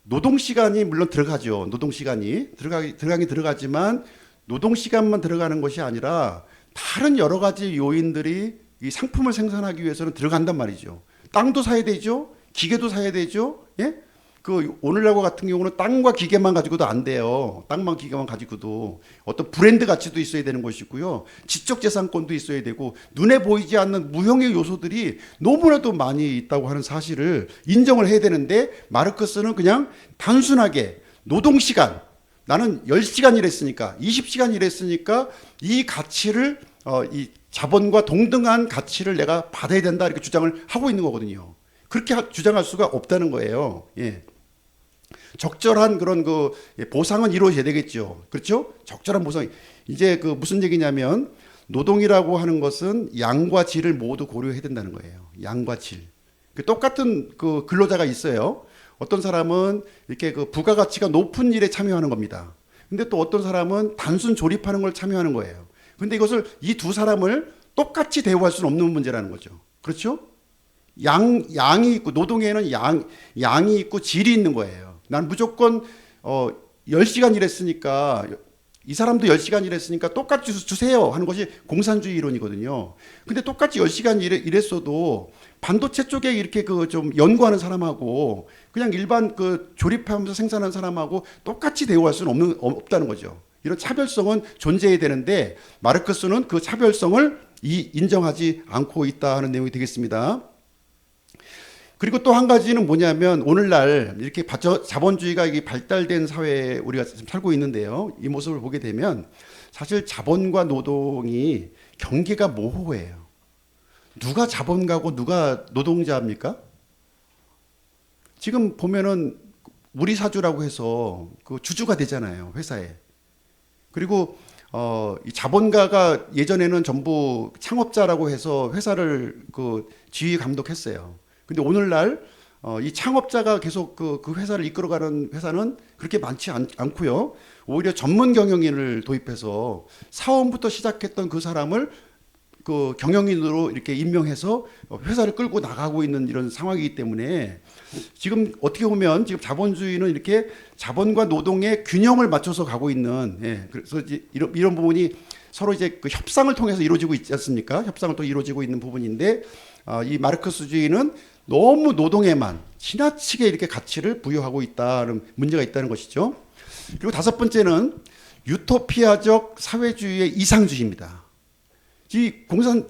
노동시간이 물론 들어가죠. 노동시간이 들어가긴 들어가지만 노동시간만 들어가는 것이 아니라 다른 여러 가지 요인들이 이 상품을 생산하기 위해서는 들어간단 말이죠. 땅도 사야 되죠. 기계도 사야 되죠. 예? 그 오늘날과 같은 경우는 땅과 기계만 가지고도 안 돼요. 땅만 기계만 가지고도 어떤 브랜드 가치도 있어야 되는 것이고요. 지적재산권도 있어야 되고 눈에 보이지 않는 무형의 요소들이 너무나도 많이 있다고 하는 사실을 인정을 해야 되는데 마르크스는 그냥 단순하게 노동시간 나는 10시간 일했으니까 20시간 일했으니까 이 가치를 이 자본과 동등한 가치를 내가 받아야 된다 이렇게 주장을 하고 있는 거거든요. 그렇게 주장할 수가 없다는 거예요. 예. 적절한 그런 보상은 이루어져야 되겠죠. 그렇죠? 적절한 보상. 이제 무슨 얘기냐면 노동이라고 하는 것은 양과 질을 모두 고려해야 된다는 거예요. 양과 질. 똑같은 그 근로자가 있어요. 어떤 사람은 이렇게 그 부가가치가 높은 일에 참여하는 겁니다. 근데 또 어떤 사람은 단순 조립하는 걸 참여하는 거예요. 근데 이것을 이 두 사람을 똑같이 대우할 수는 없는 문제라는 거죠. 그렇죠? 양이 있고 노동에는 양이 있고 질이 있는 거예요. 난 무조건 10시간 일했으니까 이 사람도 10시간 일했으니까 똑같이 주세요 하는 것이 공산주의 이론이거든요. 근데 똑같이 10시간 일했어도 반도체 쪽에 이렇게 그 좀 연구하는 사람하고 그냥 일반 그 조립하면서 생산하는 사람하고 똑같이 대우할 수는 없다는 거죠. 이런 차별성은 존재해야 되는데 마르크스는 그 차별성을 인정하지 않고 있다는 내용이 되겠습니다. 그리고 또 한 가지는 뭐냐면 오늘날 이렇게 자본주의가 발달된 사회에 우리가 지금 살고 있는데요. 이 모습을 보게 되면 사실 자본과 노동이 경계가 모호해요. 누가 자본가고 누가 노동자입니까? 지금 보면은 우리 사주라고 해서 그 주주가 되잖아요, 회사에. 그리고 이 자본가가 예전에는 전부 창업자라고 해서 회사를 그 지휘 감독했어요. 근데 오늘날 이 창업자가 계속 그 회사를 이끌어가는 회사는 그렇게 많지 않고요. 오히려 전문 경영인을 도입해서 사원부터 시작했던 그 사람을 그 경영인으로 이렇게 임명해서 회사를 끌고 나가고 있는 이런 상황이기 때문에 지금 어떻게 보면 지금 자본주의는 이렇게 자본과 노동의 균형을 맞춰서 가고 있는, 그래서 이런 부분이 서로 이제 그 협상을 통해서 이루어지고 있지 않습니까? 협상을 또 이루어지고 있는 부분인데 이 마르크스주의는 너무 노동에만 지나치게 이렇게 가치를 부여하고 있다는 문제가 있다는 것이죠. 그리고 다섯 번째는 유토피아적 사회주의의 이상주의입니다.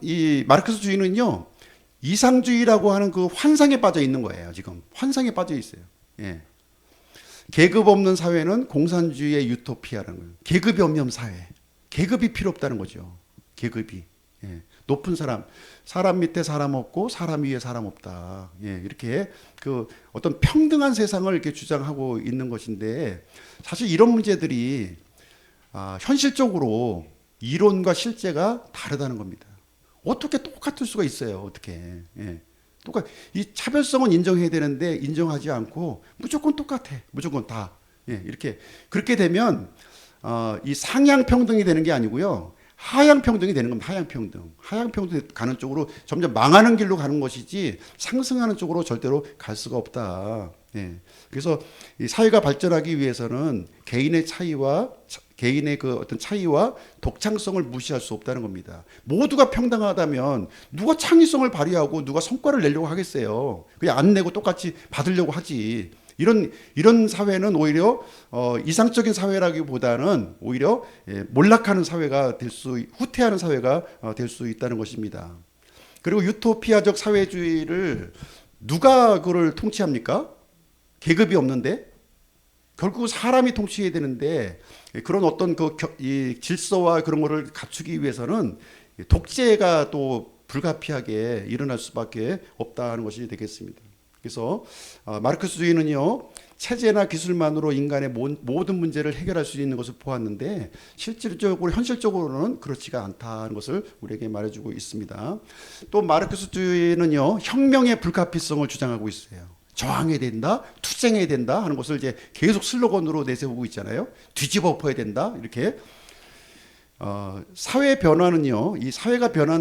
이 마르크스주의는요, 이상주의라고 하는 그 환상에 빠져 있는 거예요. 지금 환상에 빠져 있어요. 예. 계급 없는 사회는 공산주의의 유토피아라는 거예요. 계급이 없는 사회, 계급이 필요 없다는 거죠. 계급이. 예. 높은 사람 밑에 사람 없고 사람 위에 사람 없다. 예, 이렇게 그 어떤 평등한 세상을 이렇게 주장하고 있는 것인데 사실 이런 문제들이 현실적으로 이론과 실제가 다르다는 겁니다. 어떻게 똑같을 수가 있어요? 어떻게? 예. 이 차별성은 인정해야 되는데 인정하지 않고 무조건 똑같아. 무조건 다. 예, 이렇게 그렇게 되면 이 상향 평등이 되는 게 아니고요. 하향 평등이 되는 겁니다. 하향 평등. 하향 평등 가는 쪽으로 점점 망하는 길로 가는 것이지 상승하는 쪽으로 절대로 갈 수가 없다. 예. 그래서 이 사회가 발전하기 위해서는 개인의 그 어떤 차이와 독창성을 무시할 수 없다는 겁니다. 모두가 평등하다면 누가 창의성을 발휘하고 누가 성과를 내려고 하겠어요. 그냥 안 내고 똑같이 받으려고 하지. 이런 사회는 오히려 이상적인 사회라기보다는 오히려 몰락하는 사회가 후퇴하는 사회가 될 수 있다는 것입니다. 그리고 유토피아적 사회주의를 누가 그걸 통치합니까? 계급이 없는데 결국 사람이 통치해야 되는데 그런 어떤 이 질서와 그런 거를 갖추기 위해서는 독재가 또 불가피하게 일어날 수밖에 없다는 것이 되겠습니다. 그래서 마르크스주의는요, 체제나 기술만으로 인간의 모든 문제를 해결할 수 있는 것을 보았는데 실질적으로 현실적으로는 그렇지가 않다는 것을 우리에게 말해주고 있습니다. 또 마르크스주의는요, 혁명의 불가피성을 주장하고 있어요. 저항해야 된다, 투쟁해야 된다 하는 것을 이제 계속 슬로건으로 내세우고 있잖아요. 뒤집어 엎어야 된다 이렇게. 사회 변화는요,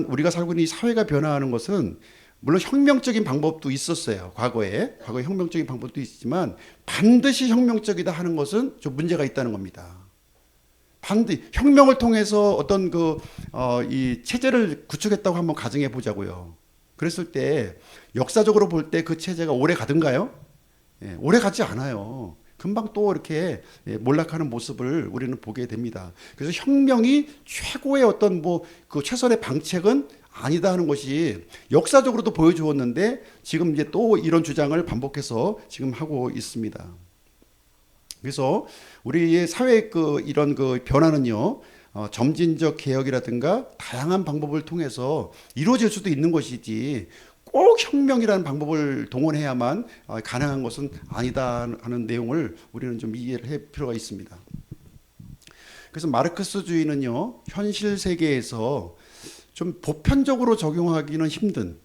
우리가 살고 있는 이 사회가 변화하는 것은 물론 혁명적인 방법도 있었어요. 과거에 혁명적인 방법도 있지만 반드시 혁명적이다 하는 것은 좀 문제가 있다는 겁니다. 반드시 혁명을 통해서 어떤 이 체제를 구축했다고 한번 가정해 보자고요. 그랬을 때 역사적으로 볼 때 그 체제가 오래 가든가요? 예, 오래 가지 않아요. 금방 또 이렇게 몰락하는 모습을 우리는 보게 됩니다. 그래서 혁명이 최고의 어떤 그 최선의 방책은 아니다 하는 것이 역사적으로도 보여주었는데 지금 이제 또 이런 주장을 반복해서 지금 하고 있습니다. 그래서 우리의 사회의 이런 변화는요, 점진적 개혁이라든가 다양한 방법을 통해서 이루어질 수도 있는 것이지 꼭 혁명이라는 방법을 동원해야만 가능한 것은 아니다 하는 내용을 우리는 좀 이해를 할 필요가 있습니다. 그래서 마르크스주의는요, 현실 세계에서 좀 보편적으로 적용하기는 힘든,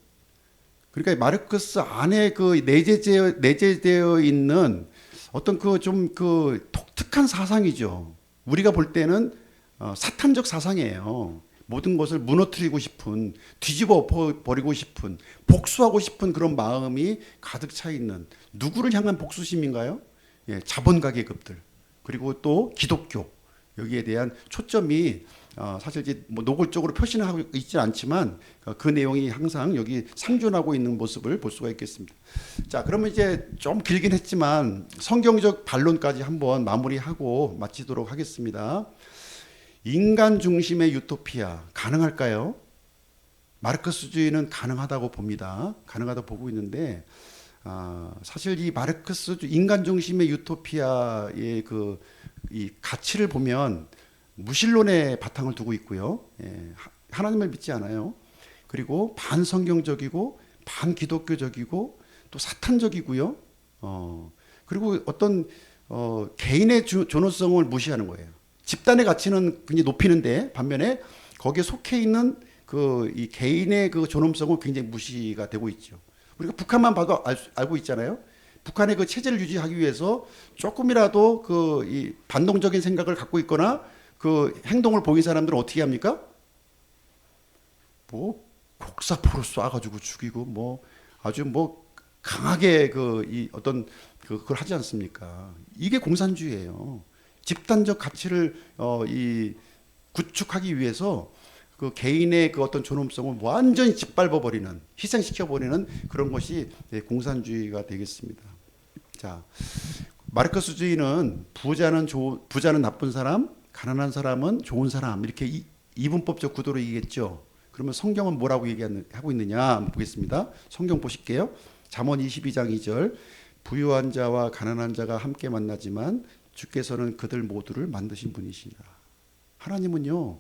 그러니까 마르크스 안에 그 내재되어 있는 어떤 그 좀 그 독특한 사상이죠. 우리가 볼 때는 사탄적 사상이에요. 모든 것을 무너뜨리고 싶은, 뒤집어 버리고 싶은, 복수하고 싶은 그런 마음이 가득 차 있는, 누구를 향한 복수심인가요? 예, 자본가 계급들, 그리고 또 기독교, 여기에 대한 초점이 사실 이제 뭐 노골적으로 표시는 하고 있지는 않지만 그 내용이 항상 여기 상존하고 있는 모습을 볼 수가 있겠습니다. 자, 그러면 이제 좀 길긴 했지만 성경적 반론까지 한번 마무리하고 마치도록 하겠습니다. 인간 중심의 유토피아 가능할까요? 마르크스주의는 가능하다고 봅니다. 가능하다고 보고 있는데 사실 이 마르크스 인간 중심의 유토피아의 이 가치를 보면 무신론의 바탕을 두고 있고요. 예, 하나님을 믿지 않아요. 그리고 반성경적이고 반기독교적이고 또 사탄적이고요. 그리고 어떤 개인의 존엄성을 무시하는 거예요. 집단의 가치는 굉장히 높이는데 반면에 거기에 속해 있는 이 개인의 그 존엄성은 굉장히 무시가 되고 있죠. 우리가 북한만 봐도 알고 있잖아요. 북한의 그 체제를 유지하기 위해서 조금이라도 이 반동적인 생각을 갖고 있거나 그 행동을 보인 사람들은 어떻게 합니까? 뭐 곡사포로 쏴가지고 죽이고 뭐 아주 뭐 강하게 이 어떤 그걸 하지 않습니까? 이게 공산주의예요. 집단적 가치를 이 구축하기 위해서 그 개인의 그 어떤 존엄성을 완전히 짓밟아버리는, 희생시켜버리는 그런 것이 공산주의가 되겠습니다. 자, 마르크스주의는 부자는 나쁜 사람, 가난한 사람은 좋은 사람, 이렇게 이분법적 구도로 얘기했죠. 그러면 성경은 뭐라고 얘기하고 있느냐 한번 보겠습니다. 성경 보실게요. 잠언 22장 2절, 부유한 자와 가난한 자가 함께 만나지만 주께서는 그들 모두를 만드신 분이시니라. 하나님은요,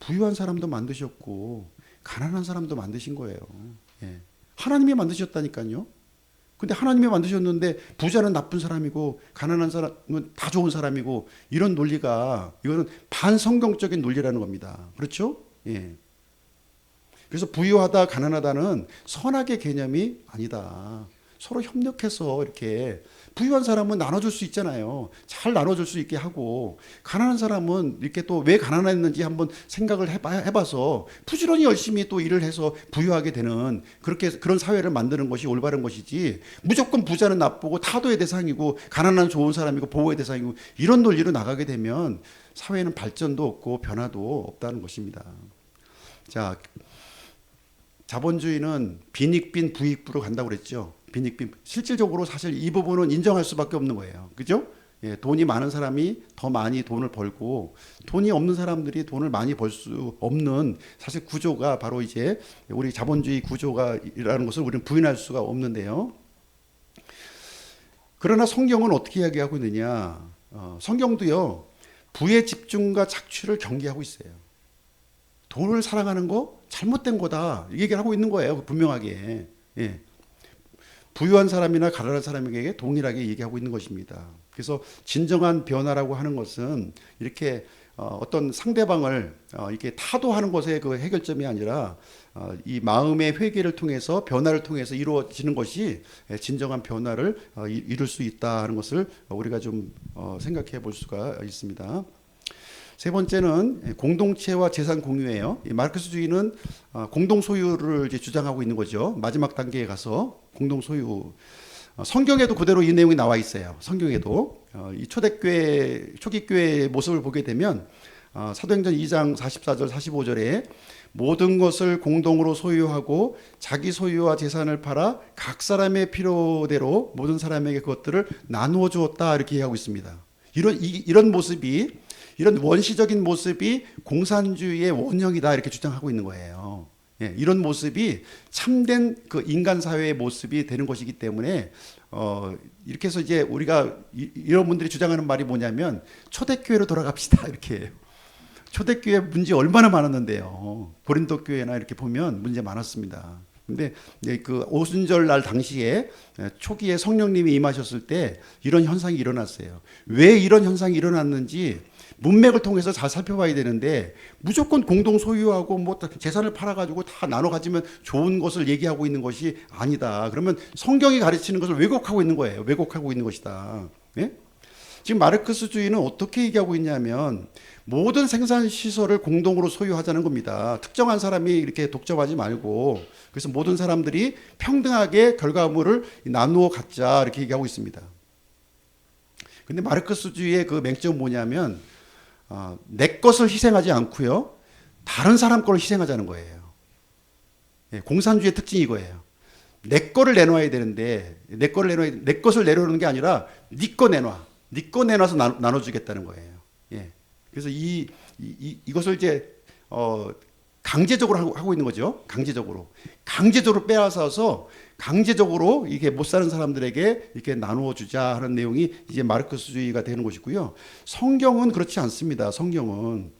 부유한 사람도 만드셨고 가난한 사람도 만드신 거예요. 예. 하나님이 만드셨다니까요. 근데 하나님이 만드셨는데 부자는 나쁜 사람이고 가난한 사람은 다 좋은 사람이고, 이런 논리가, 이거는 반성경적인 논리라는 겁니다. 그렇죠? 예. 그래서 부유하다 가난하다는 선악의 개념이 아니다. 서로 협력해서 이렇게, 부유한 사람은 나눠줄 수 있잖아요. 잘 나눠줄 수 있게 하고, 가난한 사람은 이렇게 또 왜 가난했는지 한번 생각을 해봐서 부지런히 열심히 또 일을 해서 부유하게 되는, 그런 사회를 만드는 것이 올바른 것이지, 무조건 부자는 나쁘고 타도의 대상이고 가난한 좋은 사람이고 보호의 대상이고 이런 논리로 나가게 되면 사회는 발전도 없고 변화도 없다는 것입니다. 자, 자본주의는 빈익빈 부익부로 간다고 그랬죠. 빈익빈. 실질적으로 사실 이 부분은 인정할 수밖에 없는 거예요. 그죠? 예, 돈이 많은 사람이 더 많이 돈을 벌고 돈이 없는 사람들이 돈을 많이 벌 수 없는 사실 구조가 바로 이제 우리 자본주의 구조가라는 것을 우리는 부인할 수가 없는데요. 그러나 성경은 어떻게 이야기하고 있느냐? 성경도요, 부의 집중과 착취를 경계하고 있어요. 돈을 사랑하는 거 잘못된 거다, 이 얘기를 하고 있는 거예요. 분명하게. 예. 부유한 사람이나 가난한 사람에게 동일하게 얘기하고 있는 것입니다. 그래서 진정한 변화라고 하는 것은 이렇게 어떤 상대방을 이렇게 타도하는 것의 그 해결점이 아니라 이 마음의 회개를 통해서, 변화를 통해서 이루어지는 것이 진정한 변화를 이룰 수 있다는 것을 우리가 좀 생각해 볼 수가 있습니다. 세 번째는 공동체와 재산 공유예요. 마르크스주의는 공동 소유를 이제 주장하고 있는 거죠. 마지막 단계에 가서 공동 소유. 성경에도 그대로 이 내용이 나와 있어요. 성경에도 이 초대교회, 초기교회의 모습을 보게 되면 사도행전 2장 44절 45절에 모든 것을 공동으로 소유하고 자기 소유와 재산을 팔아 각 사람의 필요대로 모든 사람에게 그것들을 나누어 주었다, 이렇게 얘기하고 있습니다. 이런 모습이, 이런 원시적인 모습이 공산주의의 원형이다, 이렇게 주장하고 있는 거예요. 예, 이런 모습이 참된 그 인간 사회의 모습이 되는 것이기 때문에 이렇게 해서 이제 우리가 이런 분들이 주장하는 말이 뭐냐면 초대교회로 돌아갑시다, 이렇게 해요. 초대교회 문제 얼마나 많았는데요. 고린도 교회나 이렇게 보면 문제 많았습니다. 근데 이제 그 오순절 날 당시에 초기에 성령님이 임하셨을 때 이런 현상이 일어났어요. 왜 이런 현상이 일어났는지 문맥을 통해서 잘 살펴봐야 되는데 무조건 공동 소유하고 뭐 재산을 팔아가지고 다 나눠 가지면 좋은 것을 얘기하고 있는 것이 아니다. 그러면 성경이 가르치는 것을 왜곡하고 있는 거예요. 왜곡하고 있는 것이다. 예? 지금 마르크스주의는 어떻게 얘기하고 있냐면 모든 생산 시설을 공동으로 소유하자는 겁니다. 특정한 사람이 이렇게 독점하지 말고 그래서 모든 사람들이 평등하게 결과물을 나누어 갖자 이렇게 얘기하고 있습니다. 근데 마르크스주의의 그 맹점은 뭐냐면 내 것을 희생하지 않고요. 다른 사람 거를 희생하자는 거예요. 예, 공산주의의 특징이 이거예요. 내 거를 내놔야 되는데 내 것을 내놓는 게 아니라 네 거 내놔. 네 거 내놔서 나눠주겠다는 거예요. 예. 그래서 이것을 이제 강제적으로 하고 있는 거죠. 강제적으로 빼앗아서 강제적으로 이게 못 사는 사람들에게 이렇게 나누어 주자 하는 내용이 이제 마르크스주의가 되는 것이고요. 성경은 그렇지 않습니다. 성경은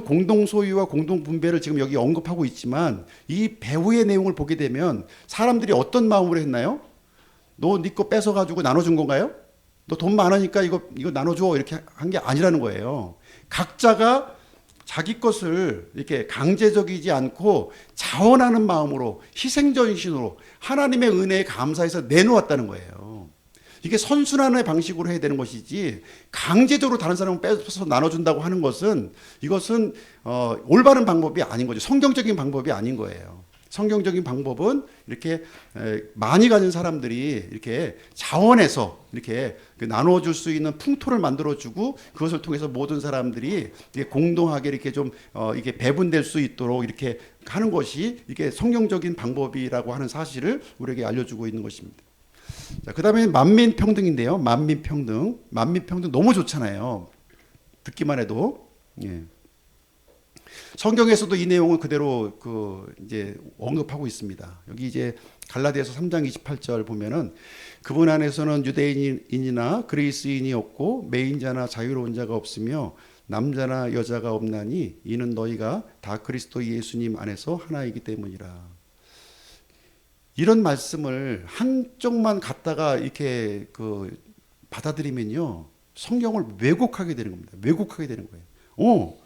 공동 소유와 공동 분배를 지금 여기 언급하고 있지만 이 배후의 내용을 보게 되면 사람들이 어떤 마음으로 했나요? 너 네 거 뺏어 가지고 나눠준 건가요? 너 돈 많으니까 이거 나눠줘 이렇게 한 게 아니라는 거예요. 각자가 자기 것을 이렇게 강제적이지 않고 자원하는 마음으로 희생전신으로 하나님의 은혜에 감사해서 내놓았다는 거예요. 이게 선순환의 방식으로 해야 되는 것이지 강제적으로 다른 사람을 빼서 나눠준다고 하는 것은 이것은 올바른 방법이 아닌 거죠. 성경적인 방법이 아닌 거예요. 성경적인 방법은 이렇게 많이 가진 사람들이 이렇게 자원해서 이렇게 나눠줄 수 있는 풍토를 만들어주고 그것을 통해서 모든 사람들이 공동하게 이렇게 좀 이게 배분될 수 있도록 이렇게 하는 것이 이게 성경적인 방법이라고 하는 사실을 우리에게 알려주고 있는 것입니다. 자, 그다음에 만민평등인데요. 만민평등 너무 좋잖아요. 듣기만 해도. 예. 성경에서도 이 내용을 그대로 이제 언급하고 있습니다. 여기 이제 갈라디아서 3장 28절 보면은 그분 안에서는 유대인이나 그리스인이 없고 매인자나 자유로운 자가 없으며 남자나 여자가 없나니 이는 너희가 다 그리스도 예수님 안에서 하나이기 때문이라. 이런 말씀을 한쪽만 갖다가 이렇게 받아들이면요 성경을 왜곡하게 되는 겁니다. 왜곡하게 되는 거예요.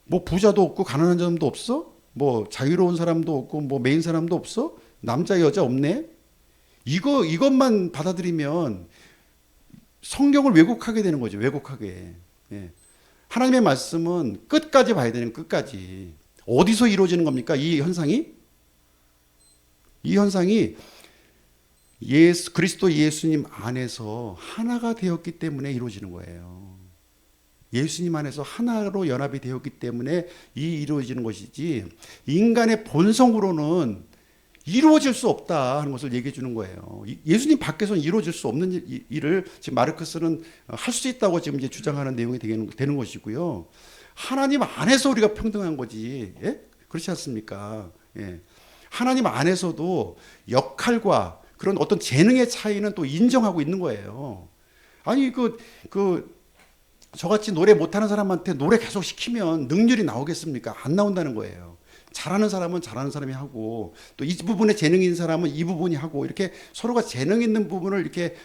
뭐 부자도 없고 가난한 사람도 없어? 뭐 자유로운 사람도 없고 뭐 메인 사람도 없어? 남자 여자 없네? 이것만 받아들이면 성경을 왜곡하게 되는 거죠. 왜곡하게. 예. 하나님의 말씀은 끝까지 봐야 되는 끝까지. 어디서 이루어지는 겁니까? 이 현상이 그리스도 예수님 안에서 하나가 되었기 때문에 이루어지는 거예요. 예수님 안에서 하나로 연합이 되었기 때문에 이루어지는 것이지 인간의 본성으로는 이루어질 수 없다 하는 것을 얘기해 주는 거예요. 예수님 밖에서는 이루어질 수 없는 일을 지금 마르크스는 할 수 있다고 지금 이제 주장하는 내용이 되는 것이고요. 하나님 안에서 우리가 평등한 거지. 예? 그렇지 않습니까? 예. 하나님 안에서도 역할과 그런 어떤 재능의 차이는 또 인정하고 있는 거예요. 아니 저같이 노래 못하는 사람한테 노래 계속 시키면 능률이 나오겠습니까? 안 나온다는 거예요. 잘하는 사람은 잘하는 사람이 하고 또 이 부분에 재능 있는 사람은 이 부분이 하고 이렇게 서로가 재능 있는 부분을 이렇게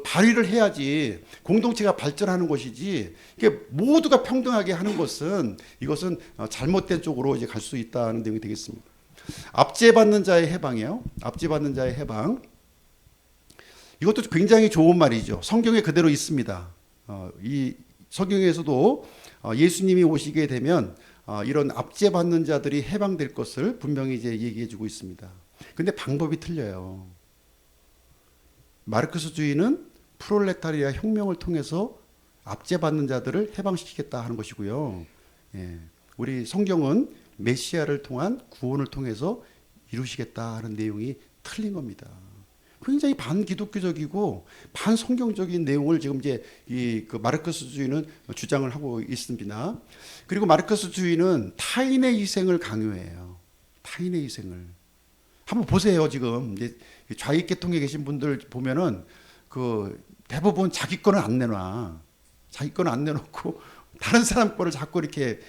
발휘를 해야지 공동체가 발전하는 것이지 이게 모두가 평등하게 하는 것은 이것은 잘못된 쪽으로 이제 갈 수 있다는 내용이 되겠습니다. 압제받는 자의 해방이에요. 압제받는 자의 해방. 이것도 굉장히 좋은 말이죠. 성경에 그대로 있습니다. 이 성경에서도 예수님이 오시게 되면 이런 압제받는 자들이 해방될 것을 분명히 이제 얘기해주고 있습니다. 근데 방법이 틀려요. 마르크스주의는 프롤레타리아 혁명을 통해서 압제받는 자들을 해방시키겠다 하는 것이고요. 예. 우리 성경은 메시아를 통한 구원을 통해서 이루시겠다 하는 내용이 틀린 겁니다. 굉장히 반기독교적이고 반성경적인 내용을 지금 이제 마르크스주의는 주장을 하고 있습니다. 그리고 마르크스주의는 타인의 희생을 강요해요. 타인의 희생을. 한번 보세요. 지금 이제 좌익 계통에 계신 분들 보면은 대부분 자기 거는 안 내놔. 자기 거는 안 내놓고 다른 사람 거를 자꾸 이렇게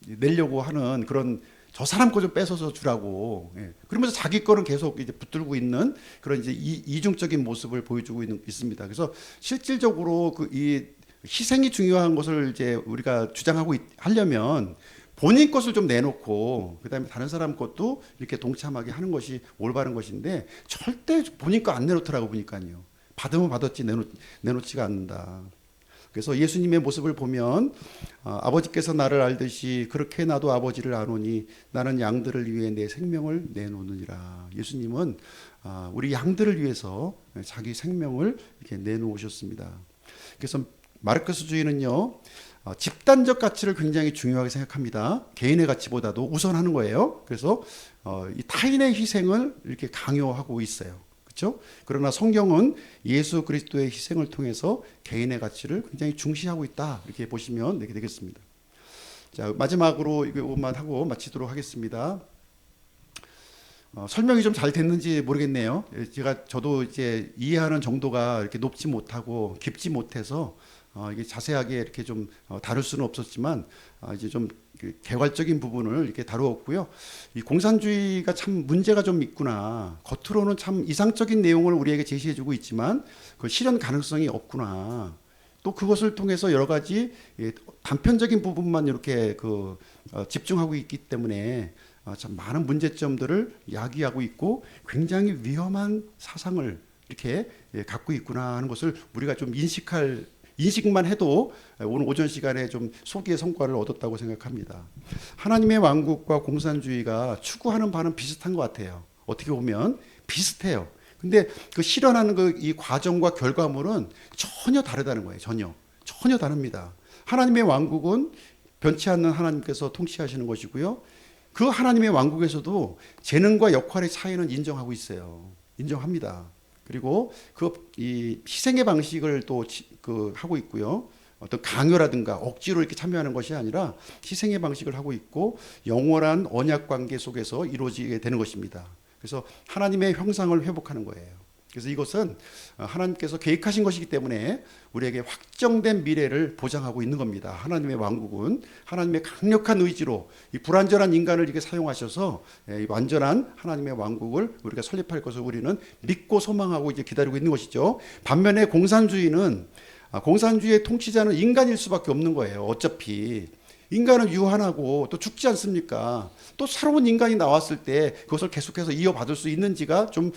내려고 하는 그런 저 사람 거 좀 뺏어서 주라고. 예. 그러면서 자기 거는 계속 이제 붙들고 있는 그런 이제 이중적인 모습을 보여주고 있습니다. 그래서 실질적으로 그 이 희생이 중요한 것을 이제 우리가 주장하고 하려면 본인 것을 좀 내놓고 그다음에 다른 사람 것도 이렇게 동참하게 하는 것이 올바른 것인데 절대 본인 거 안 내놓더라고 보니까요. 받으면 받았지 내놓지가 않는다. 그래서 예수님의 모습을 보면 아버지께서 나를 알듯이 그렇게 나도 아버지를 아노니 나는 양들을 위해 내 생명을 내놓느니라. 예수님은 우리 양들을 위해서 자기 생명을 이렇게 내놓으셨습니다. 그래서 마르크스주의는요, 집단적 가치를 굉장히 중요하게 생각합니다. 개인의 가치보다도 우선하는 거예요. 그래서 이 타인의 희생을 이렇게 강요하고 있어요. 그렇죠? 그러나 성경은 예수 그리스도의 희생을 통해서 개인의 가치를 굉장히 중시하고 있다. 이렇게 보시면 되겠습니다. 자, 마지막으로 이것만 하고 마치도록 하겠습니다. 설명이 좀 잘 됐는지 모르겠네요. 저도 이제 이해하는 정도가 이렇게 높지 못하고 깊지 못해서 이게 자세하게 이렇게 좀 다룰 수는 없었지만 이제 좀 개괄적인 부분을 이렇게 다루었고요. 이 공산주의가 참 문제가 좀 있구나. 겉으로는 참 이상적인 내용을 우리에게 제시해주고 있지만 그 실현 가능성이 없구나. 또 그것을 통해서 여러 가지 단편적인 부분만 이렇게 집중하고 있기 때문에 참 많은 문제점들을 야기하고 있고 굉장히 위험한 사상을 이렇게 갖고 있구나 하는 것을 우리가 좀 인식만 해도 오늘 오전 시간에 좀 소기의 성과를 얻었다고 생각합니다. 하나님의 왕국과 공산주의가 추구하는 바는 비슷한 것 같아요. 어떻게 보면 비슷해요. 근데 그 실현하는 이 과정과 결과물은 전혀 다르다는 거예요. 전혀 다릅니다. 하나님의 왕국은 변치 않는 하나님께서 통치하시는 것이고요. 그 하나님의 왕국에서도 재능과 역할의 차이는 인정하고 있어요. 인정합니다. 그리고 이 희생의 방식을 또 하고 있고요. 어떤 강요라든가 억지로 이렇게 참여하는 것이 아니라 희생의 방식을 하고 있고 영원한 언약 관계 속에서 이루어지게 되는 것입니다. 그래서 하나님의 형상을 회복하는 거예요. 그래서 이것은 하나님께서 계획하신 것이기 때문에 우리에게 확정된 미래를 보장하고 있는 겁니다. 하나님의 왕국은 하나님의 강력한 의지로 이 불완전한 인간을 이렇게 사용하셔서 이 완전한 하나님의 왕국을 우리가 설립할 것을 우리는 믿고 소망하고 이제 기다리고 있는 것이죠. 반면에 공산주의의 통치자는 인간일 수밖에 없는 거예요. 어차피 인간은 유한하고 또 죽지 않습니까? 또 새로운 인간이 나왔을 때 그것을 계속해서 이어받을 수 있는지가 좀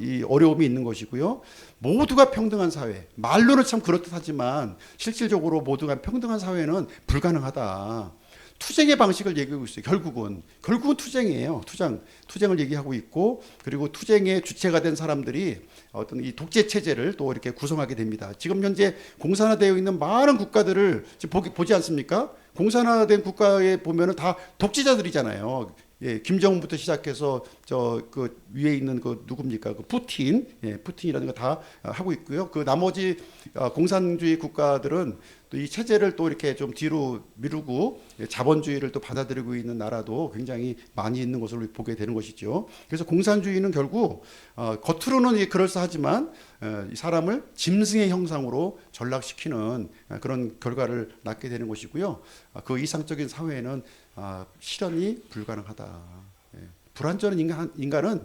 이 어려움이 있는 것이고요. 모두가 평등한 사회, 말로는 참 그렇듯 하지만 실질적으로 모두가 평등한 사회는 불가능하다. 투쟁의 방식을 얘기하고 있어요. 결국은 투쟁이에요. 투쟁을 얘기하고 있고, 그리고 투쟁의 주체가 된 사람들이 어떤 이 독재 체제를 또 이렇게 구성하게 됩니다. 지금 현재 공산화되어 있는 많은 국가들을 보지 않습니까? 공산화된 국가에 보면은 다 독재자들이잖아요. 예, 김정은부터 시작해서 그 위에 있는 누굽니까? 푸틴이라는 거 다 하고 있고요. 그 나머지 공산주의 국가들은 또 이 체제를 또 이렇게 좀 뒤로 미루고 자본주의를 또 받아들이고 있는 나라도 굉장히 많이 있는 것을 보게 되는 것이죠. 그래서 공산주의는 결국 겉으로는 그럴싸하지만 이 사람을 짐승의 형상으로 전락시키는 그런 결과를 낳게 되는 것이고요. 그 이상적인 사회에는 실현이 불가능하다. 불완전한 인간은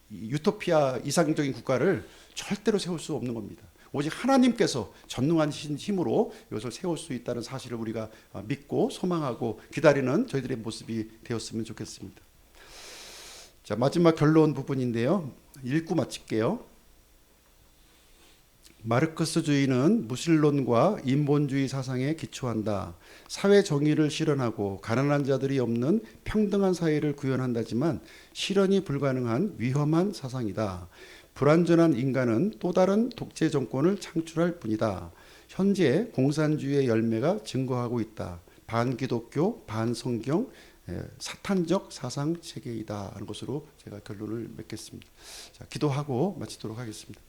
유토피아 이상적인 국가를 절대로 세울 수 없는 겁니다. 오직 하나님께서 전능한 힘으로 이것을 세울 수 있다는 사실을 우리가 믿고 소망하고 기다리는 저희들의 모습이 되었으면 좋겠습니다. 자, 마지막 결론 부분인데요. 읽고 마칠게요. 마르크스주의는 무신론과 인본주의 사상에 기초한다. 사회 정의를 실현하고 가난한 자들이 없는 평등한 사회를 구현한다지만 실현이 불가능한 위험한 사상이다. 불완전한 인간은 또 다른 독재 정권을 창출할 뿐이다. 현재 공산주의의 열매가 증거하고 있다. 반기독교, 반성경, 사탄적 사상 체계이다 하는 것으로 제가 결론을 맺겠습니다. 자, 기도하고 마치도록 하겠습니다.